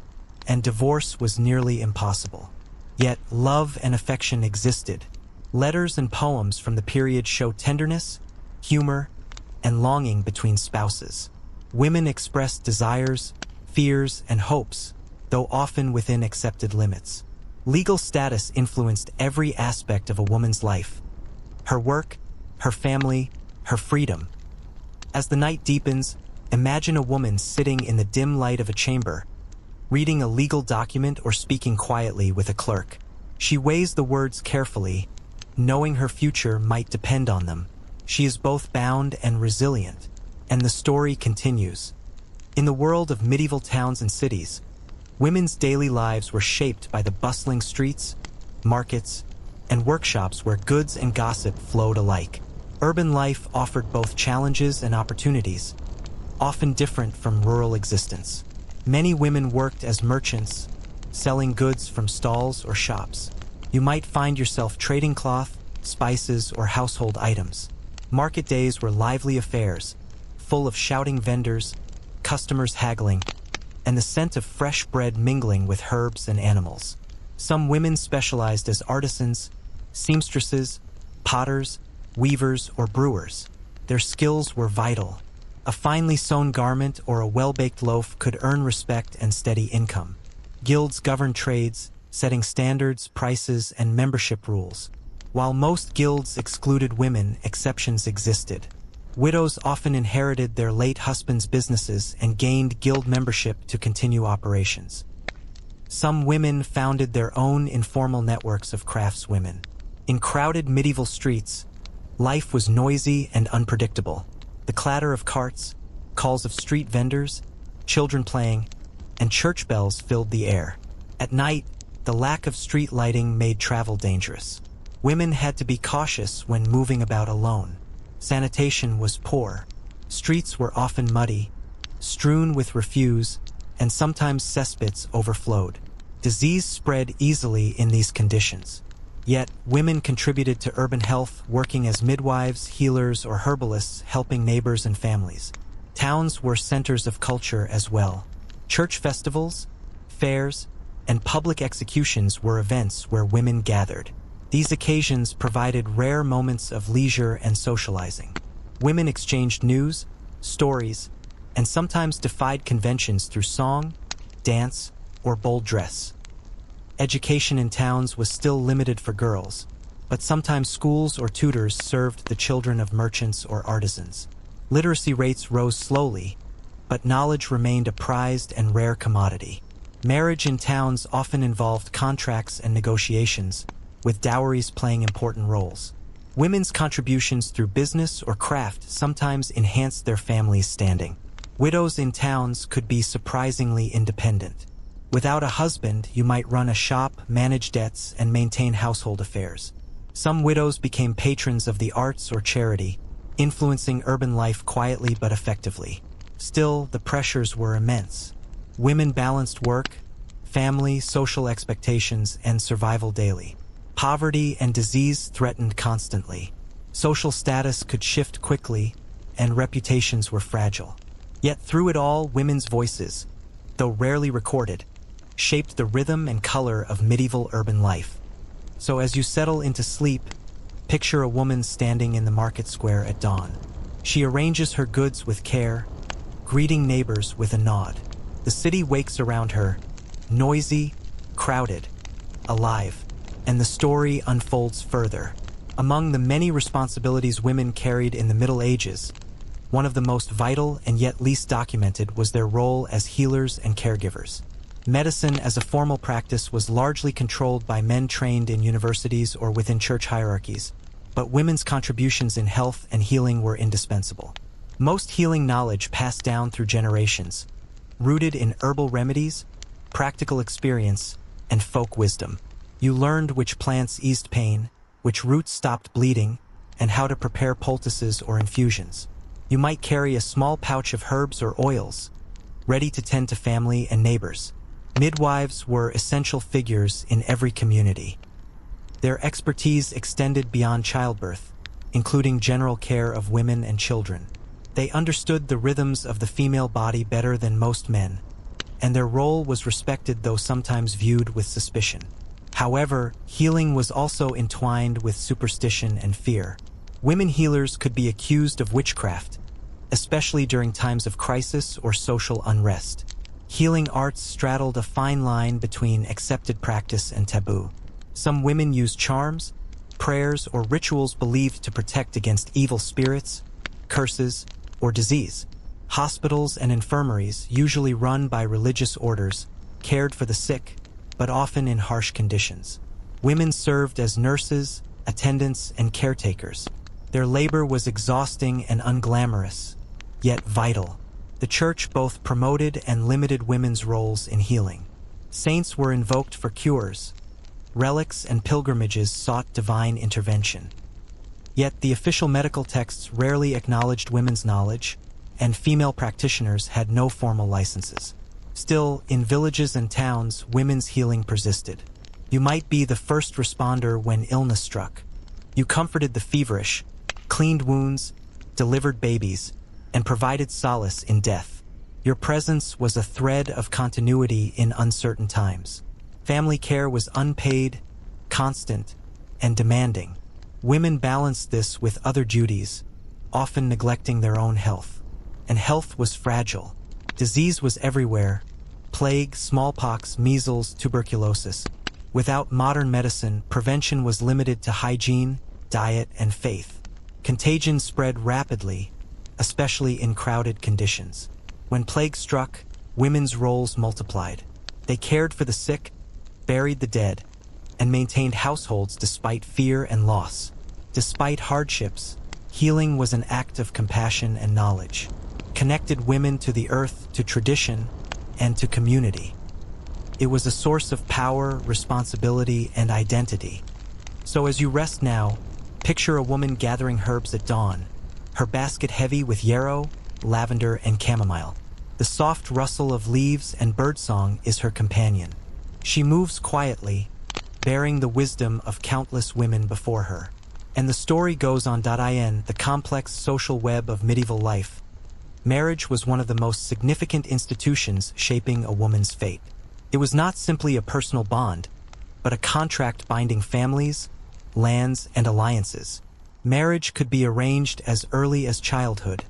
and divorce was nearly impossible. Yet love and affection existed. Letters and poems from the period show tenderness, humor, and longing between spouses. Women expressed desires, fears, and hopes, though often within accepted limits. Legal status influenced every aspect of a woman's life: her work, her family, her freedom. As the night deepens, imagine a woman sitting in the dim light of a chamber, reading a legal document or speaking quietly with a clerk. She weighs the words carefully, knowing her future might depend on them. She is both bound and resilient, and the story continues. In the world of medieval towns and cities, women's daily lives were shaped by the bustling streets, markets, and workshops where goods and gossip flowed alike. Urban life offered both challenges and opportunities, often different from rural existence. Many women worked as merchants, selling goods from stalls or shops. You might find yourself trading cloth, spices, or household items. Market days were lively affairs, full of shouting vendors, customers haggling, and the scent of fresh bread mingling with herbs and animals. Some women specialized as artisans, seamstresses, potters, weavers, or brewers. Their skills were vital. A finely sewn garment or a well-baked loaf could earn respect and steady income. Guilds governed trades, setting standards, prices, and membership rules. While most guilds excluded women, exceptions existed. Widows often inherited their late husband's businesses and gained guild membership to continue operations. Some women founded their own informal networks of craftswomen. In crowded medieval streets, life was noisy and unpredictable. The clatter of carts, calls of street vendors, children playing, and church bells filled the air. At night, the lack of street lighting made travel dangerous. Women had to be cautious when moving about alone. Sanitation was poor. Streets were often muddy, strewn with refuse, and sometimes cesspits overflowed. Disease spread easily in these conditions. Yet, women contributed to urban health, working as midwives, healers, or herbalists, helping neighbors and families. Towns were centers of culture as well. Church festivals, fairs, and public executions were events where women gathered. These occasions provided rare moments of leisure and socializing. Women exchanged news, stories, and sometimes defied conventions through song, dance, or bold dress. Education in towns was still limited for girls, but sometimes schools or tutors served the children of merchants or artisans. Literacy rates rose slowly, but knowledge remained a prized and rare commodity. Marriage in towns often involved contracts and negotiations, with dowries playing important roles. Women's contributions through business or craft sometimes enhanced their family's standing. Widows in towns could be surprisingly independent. Without a husband, you might run a shop, manage debts, and maintain household affairs. Some widows became patrons of the arts or charity, influencing urban life quietly but effectively. Still, the pressures were immense. Women balanced work, family, social expectations, and survival daily. Poverty and disease threatened constantly. Social status could shift quickly, and reputations were fragile. Yet through it all, women's voices, though rarely recorded, shaped the rhythm and color of medieval urban life. So as you settle into sleep, picture a woman standing in the market square at dawn. She arranges her goods with care, greeting neighbors with a nod. The city wakes around her, noisy, crowded, alive, and the story unfolds further. Among the many responsibilities women carried in the Middle Ages, one of the most vital and yet least documented was their role as healers and caregivers. Medicine as a formal practice was largely controlled by men trained in universities or within church hierarchies, but women's contributions in health and healing were indispensable. Most healing knowledge passed down through generations, rooted in herbal remedies, practical experience, and folk wisdom. You learned which plants eased pain, which roots stopped bleeding, and how to prepare poultices or infusions. You might carry a small pouch of herbs or oils, ready to tend to family and neighbors. Midwives were essential figures in every community. Their expertise extended beyond childbirth, including general care of women and children. They understood the rhythms of the female body better than most men, and their role was respected though sometimes viewed with suspicion. However, healing was also entwined with superstition and fear. Women healers could be accused of witchcraft, especially during times of crisis or social unrest. Healing arts straddled a fine line between accepted practice and taboo. Some women used charms, prayers, or rituals believed to protect against evil spirits, curses, or disease. Hospitals and infirmaries, usually run by religious orders, cared for the sick, but often in harsh conditions. Women served as nurses, attendants, and caretakers. Their labor was exhausting and unglamorous, yet vital. The church both promoted and limited women's roles in healing. Saints were invoked for cures. Relics and pilgrimages sought divine intervention. Yet the official medical texts rarely acknowledged women's knowledge, and female practitioners had no formal licenses. Still, in villages and towns, women's healing persisted. You might be the first responder when illness struck. You comforted the feverish, cleaned wounds, delivered babies, and provided solace in death. Your presence was a thread of continuity in uncertain times. Family care was unpaid, constant, and demanding. Women balanced this with other duties, often neglecting their own health. And health was fragile. Disease was everywhere: plague, smallpox, measles, tuberculosis. Without modern medicine, prevention was limited to hygiene, diet, and faith. Contagion spread rapidly, especially in crowded conditions. When plague struck, women's roles multiplied. They cared for the sick, buried the dead, and maintained households despite fear and loss. Despite hardships, healing was an act of compassion and knowledge. Connected women to the earth, to tradition, and to community. It was a source of power, responsibility, and identity. So as you rest now, picture a woman gathering herbs at dawn, her basket heavy with yarrow, lavender, and chamomile. The soft rustle of leaves and birdsong is her companion. She moves quietly, bearing the wisdom of countless women before her. And the story goes on. In the complex social web of medieval life, marriage was one of the most significant institutions shaping a woman's fate. It was not simply a personal bond, but a contract binding families, lands, and alliances. Marriage could be arranged as early as childhood,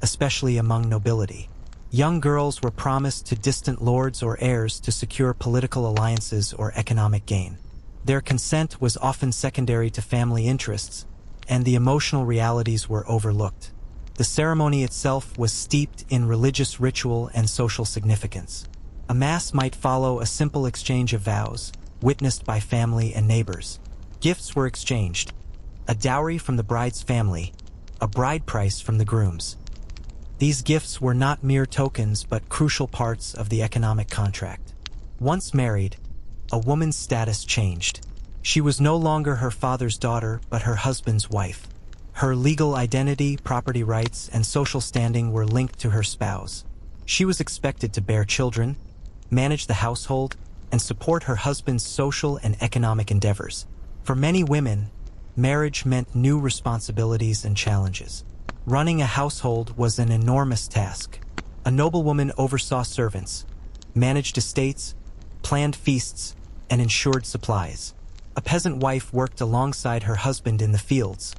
especially among nobility. Young girls were promised to distant lords or heirs to secure political alliances or economic gain. Their consent was often secondary to family interests, and the emotional realities were overlooked. The ceremony itself was steeped in religious ritual and social significance. A mass might follow a simple exchange of vows, witnessed by family and neighbors. Gifts were exchanged: a dowry from the bride's family, a bride price from the groom's. These gifts were not mere tokens but crucial parts of the economic contract. Once married, a woman's status changed. She was no longer her father's daughter but her husband's wife. Her legal identity, property rights, and social standing were linked to her spouse. She was expected to bear children, manage the household, and support her husband's social and economic endeavors. For many women, marriage meant new responsibilities and challenges. Running a household was an enormous task. A noblewoman oversaw servants, managed estates, planned feasts, and ensured supplies. A peasant wife worked alongside her husband in the fields,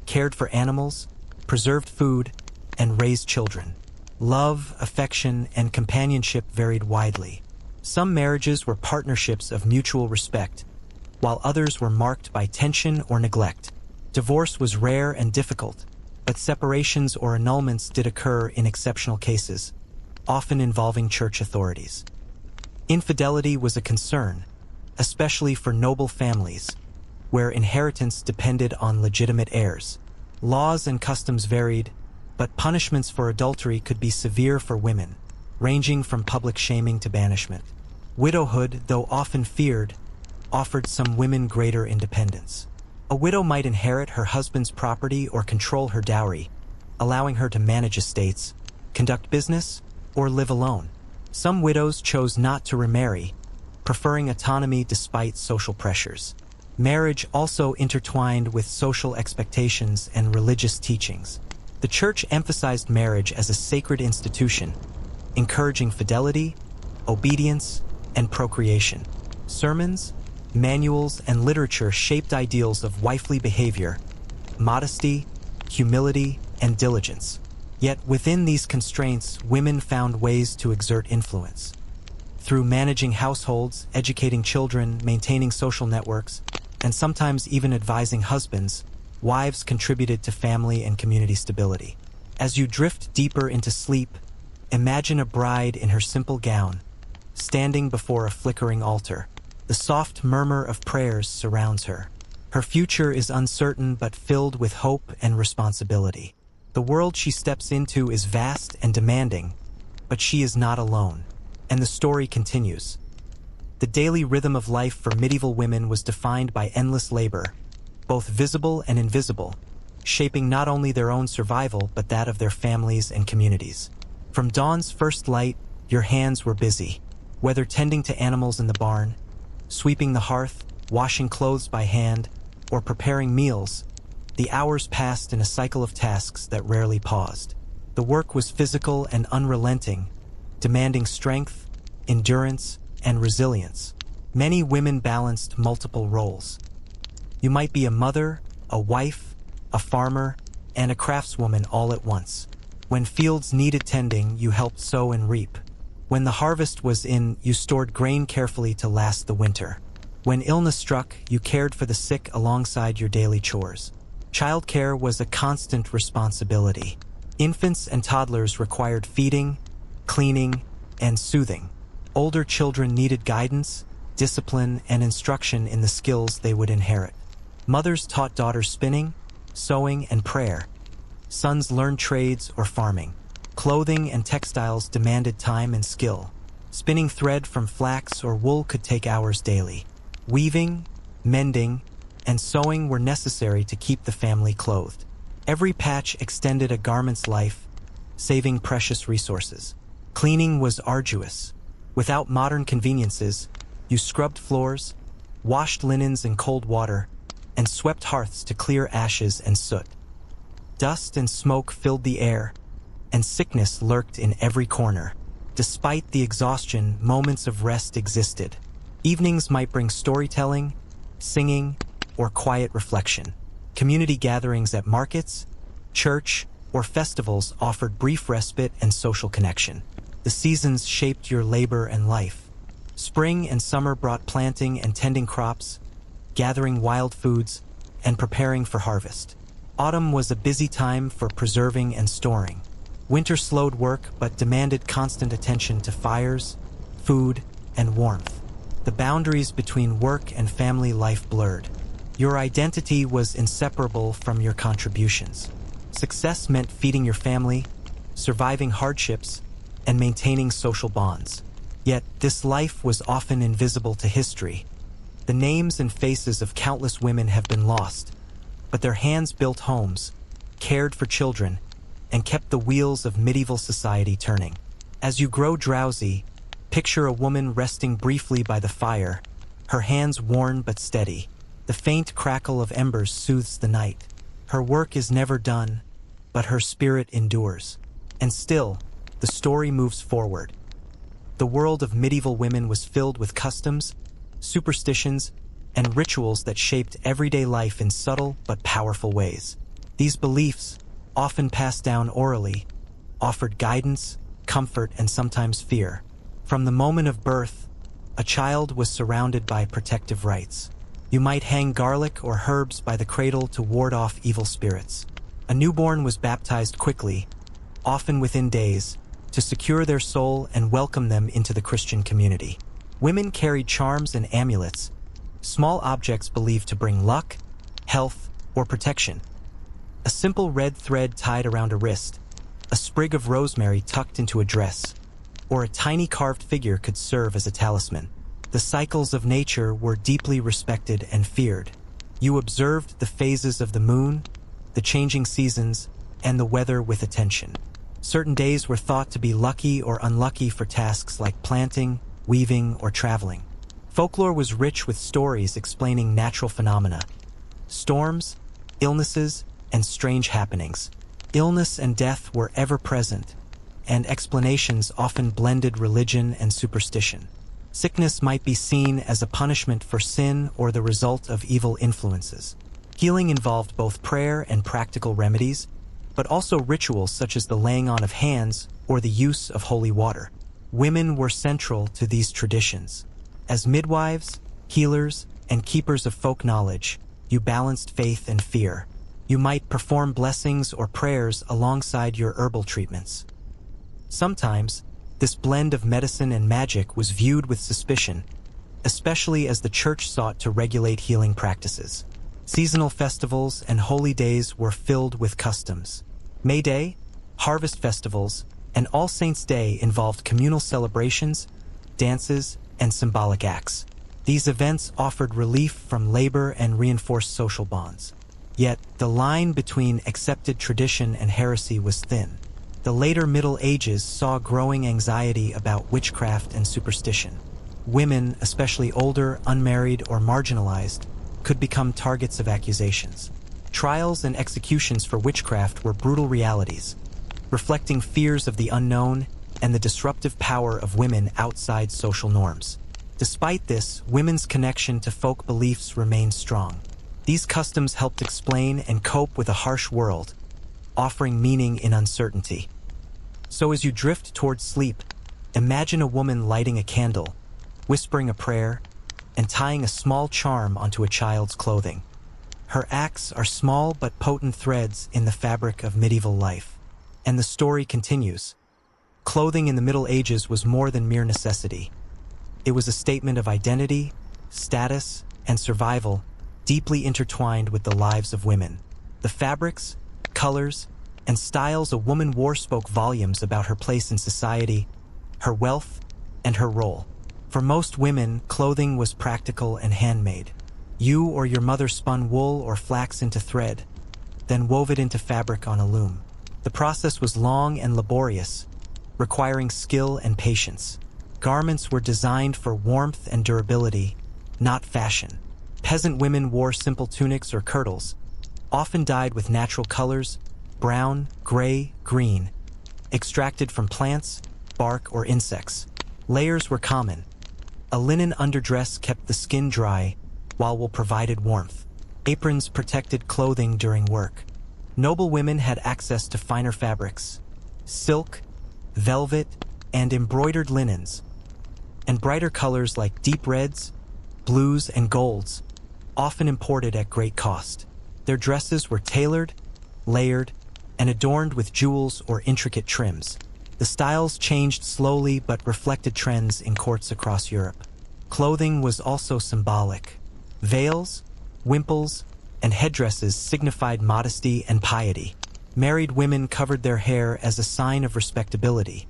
cared for animals, preserved food, and raised children. Love, affection, and companionship varied widely. Some marriages were partnerships of mutual respect, while others were marked by tension or neglect. Divorce was rare and difficult, but separations or annulments did occur in exceptional cases, often involving church authorities. Infidelity was a concern, especially for noble families, where inheritance depended on legitimate heirs. Laws and customs varied, but punishments for adultery could be severe for women, ranging from public shaming to banishment. Widowhood, though often feared, offered some women greater independence. A widow might inherit her husband's property or control her dowry, allowing her to manage estates, conduct business, or live alone. Some widows chose not to remarry, preferring autonomy despite social pressures. Marriage also intertwined with social expectations and religious teachings. The church emphasized marriage as a sacred institution, encouraging fidelity, obedience, and procreation. Sermons, manuals, and literature shaped ideals of wifely behavior, modesty, humility, and diligence. Yet within these constraints, women found ways to exert influence. Through managing households, educating children, maintaining social networks, and sometimes even advising husbands, wives contributed to family and community stability. As you drift deeper into sleep, imagine a bride in her simple gown, standing before a flickering altar. The soft murmur of prayers surrounds her. Her future is uncertain but filled with hope and responsibility. The world she steps into is vast and demanding, but she is not alone. And the story continues. The daily rhythm of life for medieval women was defined by endless labor, both visible and invisible, shaping not only their own survival but that of their families and communities. From dawn's first light, your hands were busy, whether tending to animals in the barn, sweeping the hearth, washing clothes by hand, or preparing meals. The hours passed in a cycle of tasks that rarely paused. The work was physical and unrelenting, demanding strength, endurance, and resilience. Many women balanced multiple roles. You might be a mother, a wife, a farmer, and a craftswoman all at once. When fields needed tending, you helped sow and reap. When the harvest was in, you stored grain carefully to last the winter. When illness struck, you cared for the sick alongside your daily chores. Childcare was a constant responsibility. Infants and toddlers required feeding, cleaning, and soothing. Older children needed guidance, discipline, and instruction in the skills they would inherit. Mothers taught daughters spinning, sewing, and prayer. Sons learned trades or farming. Clothing and textiles demanded time and skill. Spinning thread from flax or wool could take hours daily. Weaving, mending, and sewing were necessary to keep the family clothed. Every patch extended a garment's life, saving precious resources. Cleaning was arduous. Without modern conveniences, you scrubbed floors, washed linens in cold water, and swept hearths to clear ashes and soot. Dust and smoke filled the air, and sickness lurked in every corner. Despite the exhaustion, moments of rest existed. Evenings might bring storytelling, singing, or quiet reflection. Community gatherings at markets, church, or festivals offered brief respite and social connection. The seasons shaped your labor and life. Spring and summer brought planting and tending crops, gathering wild foods, and preparing for harvest. Autumn was a busy time for preserving and storing. Winter slowed work but demanded constant attention to fires, food, and warmth. The boundaries between work and family life blurred. Your identity was inseparable from your contributions. Success meant feeding your family, surviving hardships, and maintaining social bonds. Yet, this life was often invisible to history. The names and faces of countless women have been lost, but their hands built homes, cared for children, and kept the wheels of medieval society turning. As you grow drowsy, picture a woman resting briefly by the fire, her hands worn but steady. The faint crackle of embers soothes the night. Her work is never done, but her spirit endures. And still, the story moves forward. The world of medieval women was filled with customs, superstitions, and rituals that shaped everyday life in subtle but powerful ways. These beliefs, often passed down orally, offered guidance, comfort, and sometimes fear. From the moment of birth, a child was surrounded by protective rites. You might hang garlic or herbs by the cradle to ward off evil spirits. A newborn was baptized quickly, often within days, to secure their soul and welcome them into the Christian community. Women carried charms and amulets, small objects believed to bring luck, health, or protection. A simple red thread tied around a wrist, a sprig of rosemary tucked into a dress, or a tiny carved figure could serve as a talisman. The cycles of nature were deeply respected and feared. You observed the phases of the moon, the changing seasons, and the weather with attention. Certain days were thought to be lucky or unlucky for tasks like planting, weaving, or traveling. Folklore was rich with stories explaining natural phenomena, storms, illnesses, and strange happenings. Illness and death were ever present, and explanations often blended religion and superstition. Sickness might be seen as a punishment for sin or the result of evil influences. Healing involved both prayer and practical remedies, but also rituals such as the laying on of hands or the use of holy water. Women were central to these traditions. As midwives, healers, and keepers of folk knowledge, you balanced faith and fear. You might perform blessings or prayers alongside your herbal treatments. Sometimes, this blend of medicine and magic was viewed with suspicion, especially as the church sought to regulate healing practices. Seasonal festivals and holy days were filled with customs. May Day, harvest festivals, and All Saints' Day involved communal celebrations, dances, and symbolic acts. These events offered relief from labor and reinforced social bonds. Yet, the line between accepted tradition and heresy was thin. The later Middle Ages saw growing anxiety about witchcraft and superstition. Women, especially older, unmarried, or marginalized, could become targets of accusations. Trials and executions for witchcraft were brutal realities, reflecting fears of the unknown and the disruptive power of women outside social norms. Despite this, women's connection to folk beliefs remained strong. These customs helped explain and cope with a harsh world, offering meaning in uncertainty. So as you drift towards sleep, imagine a woman lighting a candle, whispering a prayer, and tying a small charm onto a child's clothing. Her acts are small but potent threads in the fabric of medieval life. And the story continues. Clothing in the Middle Ages was more than mere necessity. It was a statement of identity, status, and survival, deeply intertwined with the lives of women. The fabrics, colors, and styles a woman wore spoke volumes about her place in society, her wealth, and her role. For most women, clothing was practical and handmade. You or your mother spun wool or flax into thread, then wove it into fabric on a loom. The process was long and laborious, requiring skill and patience. Garments were designed for warmth and durability, not fashion. Peasant women wore simple tunics or kirtles, often dyed with natural colors, brown, gray, green, extracted from plants, bark, or insects. Layers were common. A linen underdress kept the skin dry, while wool provided warmth. Aprons protected clothing during work. Noble women had access to finer fabrics, silk, velvet, and embroidered linens, and brighter colors like deep reds, blues, and golds, often imported at great cost. Their dresses were tailored, layered, and adorned with jewels or intricate trims. The styles changed slowly but reflected trends in courts across Europe. Clothing was also symbolic. Veils, wimples, and headdresses signified modesty and piety. Married women covered their hair as a sign of respectability.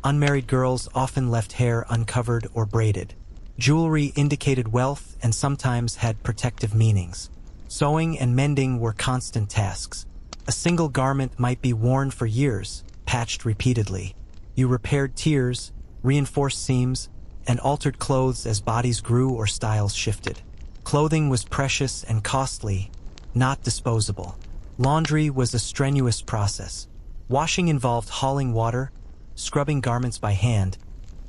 Unmarried girls often left hair uncovered or braided. Jewelry indicated wealth and sometimes had protective meanings. Sewing and mending were constant tasks. A single garment might be worn for years, patched repeatedly. You repaired tears, reinforced seams, and altered clothes as bodies grew or styles shifted. Clothing was precious and costly, not disposable. Laundry was a strenuous process. Washing involved hauling water, scrubbing garments by hand,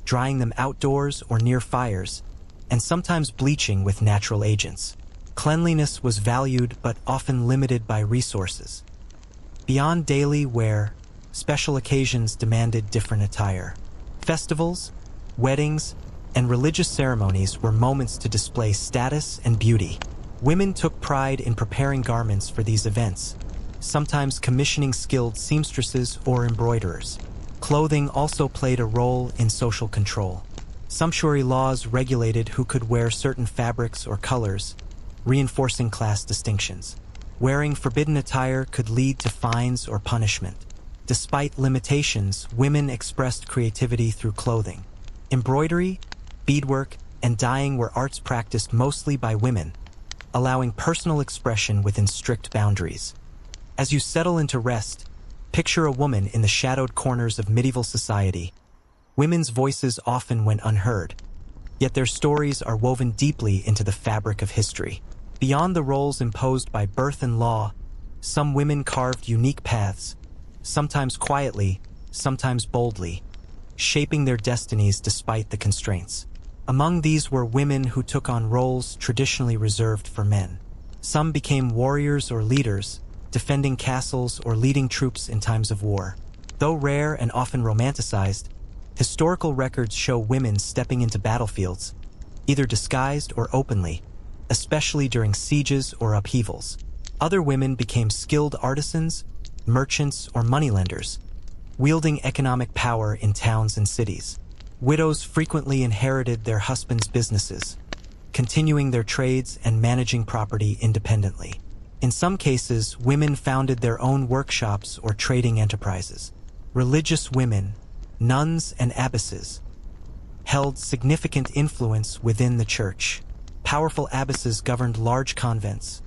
drying them outdoors or near fires, and sometimes bleaching with natural agents. Cleanliness was valued but often limited by resources. Beyond daily wear, special occasions demanded different attire. Festivals, weddings, and religious ceremonies were moments to display status and beauty. Women took pride in preparing garments for these events, sometimes commissioning skilled seamstresses or embroiderers. Clothing also played a role in social control. Sumptuary laws regulated who could wear certain fabrics or colors, reinforcing class distinctions. Wearing forbidden attire could lead to fines or punishment. Despite limitations, women expressed creativity through clothing. Embroidery, beadwork, and dyeing were arts practiced mostly by women, allowing personal expression within strict boundaries. As you settle into rest, Picture a woman in the shadowed corners of medieval society. Women's voices often went unheard, yet their stories are woven deeply into the fabric of history. Beyond the roles imposed by birth and law, some women carved unique paths, sometimes quietly, sometimes boldly, shaping their destinies despite the constraints. Among these were women who took on roles traditionally reserved for men. Some became warriors or leaders, defending castles or leading troops in times of war. Though rare and often romanticized, historical records show women stepping into battlefields, either disguised or openly, especially during sieges or upheavals. Other women became skilled artisans, merchants, or moneylenders, wielding economic power in towns and cities. Widows frequently inherited their husbands' businesses, continuing their trades and managing property independently. In some cases, women founded their own workshops or trading enterprises. Religious women, nuns and abbesses, held significant influence within the church. Powerful abbesses governed large convents,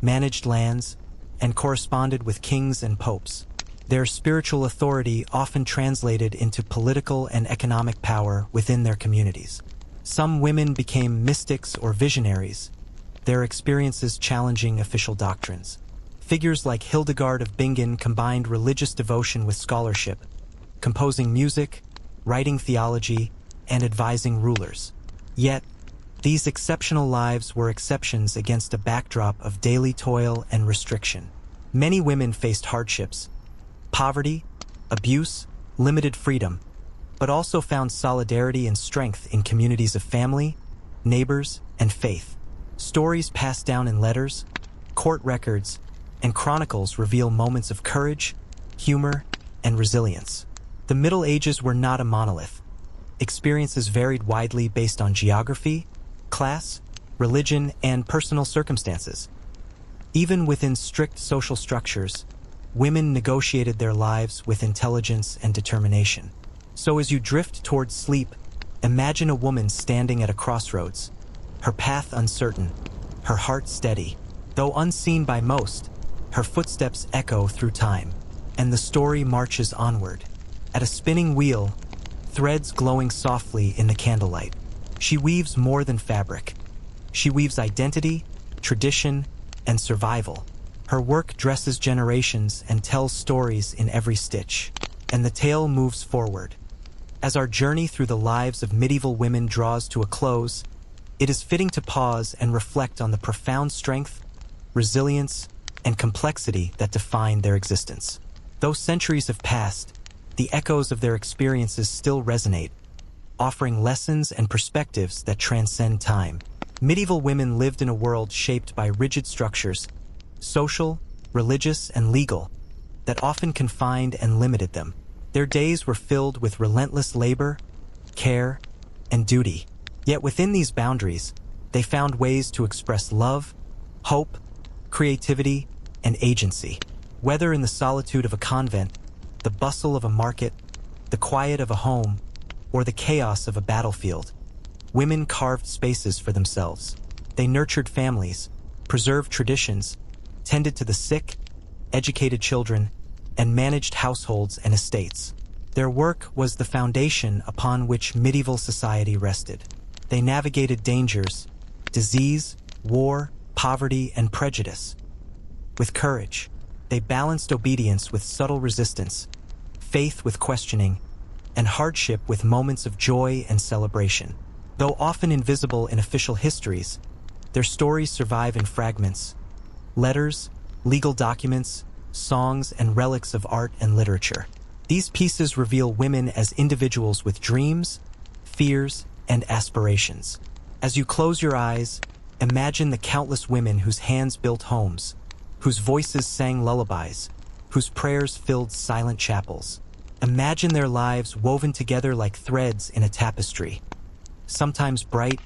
managed lands, and corresponded with kings and popes. Their spiritual authority often translated into political and economic power within their communities. Some women became mystics or visionaries, their experiences challenging official doctrines. Figures like Hildegard of Bingen combined religious devotion with scholarship, composing music, writing theology, and advising rulers. Yet, these exceptional lives were exceptions against a backdrop of daily toil and restriction. Many women faced hardships, poverty, abuse, limited freedom, but also found solidarity and strength in communities of family, neighbors, and faith. Stories passed down in letters, court records, and chronicles reveal moments of courage, humor, and resilience. The Middle Ages were not a monolith. Experiences varied widely based on geography, class, religion, and personal circumstances. Even within strict social structures, women negotiated their lives with intelligence and determination. So as you drift towards sleep, imagine a woman standing at a crossroads, her path uncertain, her heart steady. Though unseen by most, her footsteps echo through time, and the story marches onward. At a spinning wheel, threads glowing softly in the candlelight, she weaves more than fabric. She weaves identity, tradition, and survival. Her work dresses generations and tells stories in every stitch, and the tale moves forward. As our journey through the lives of medieval women draws to a close, it is fitting to pause and reflect on the profound strength, resilience, and complexity that define their existence. Though centuries have passed, the echoes of their experiences still resonate, offering lessons and perspectives that transcend time. Medieval women lived in a world shaped by rigid structures, social, religious, and legal, that often confined and limited them. Their days were filled with relentless labor, care, and duty. Yet within these boundaries, they found ways to express love, hope, creativity, and agency. Whether in the solitude of a convent, the bustle of a market, the quiet of a home, or the chaos of a battlefield, women carved spaces for themselves. They nurtured families, preserved traditions, tended to the sick, educated children, and managed households and estates. Their work was the foundation upon which medieval society rested. They navigated dangers, disease, war, poverty, and prejudice. With courage, they balanced obedience with subtle resistance, faith with questioning, and hardship with moments of joy and celebration. Though often invisible in official histories, their stories survive in fragments, letters, legal documents, songs, and relics of art and literature. These pieces reveal women as individuals with dreams, fears, and aspirations. As you close your eyes, imagine the countless women whose hands built homes, whose voices sang lullabies, whose prayers filled silent chapels. Imagine their lives woven together like threads in a tapestry, sometimes bright,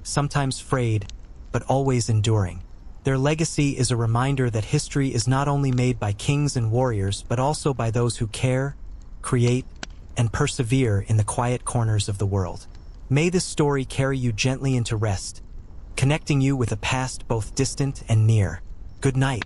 sometimes frayed, but always enduring. Their legacy is a reminder that history is not only made by kings and warriors, but also by those who care, create, and persevere in the quiet corners of the world. May this story carry you gently into rest, connecting you with a past both distant and near. Good night.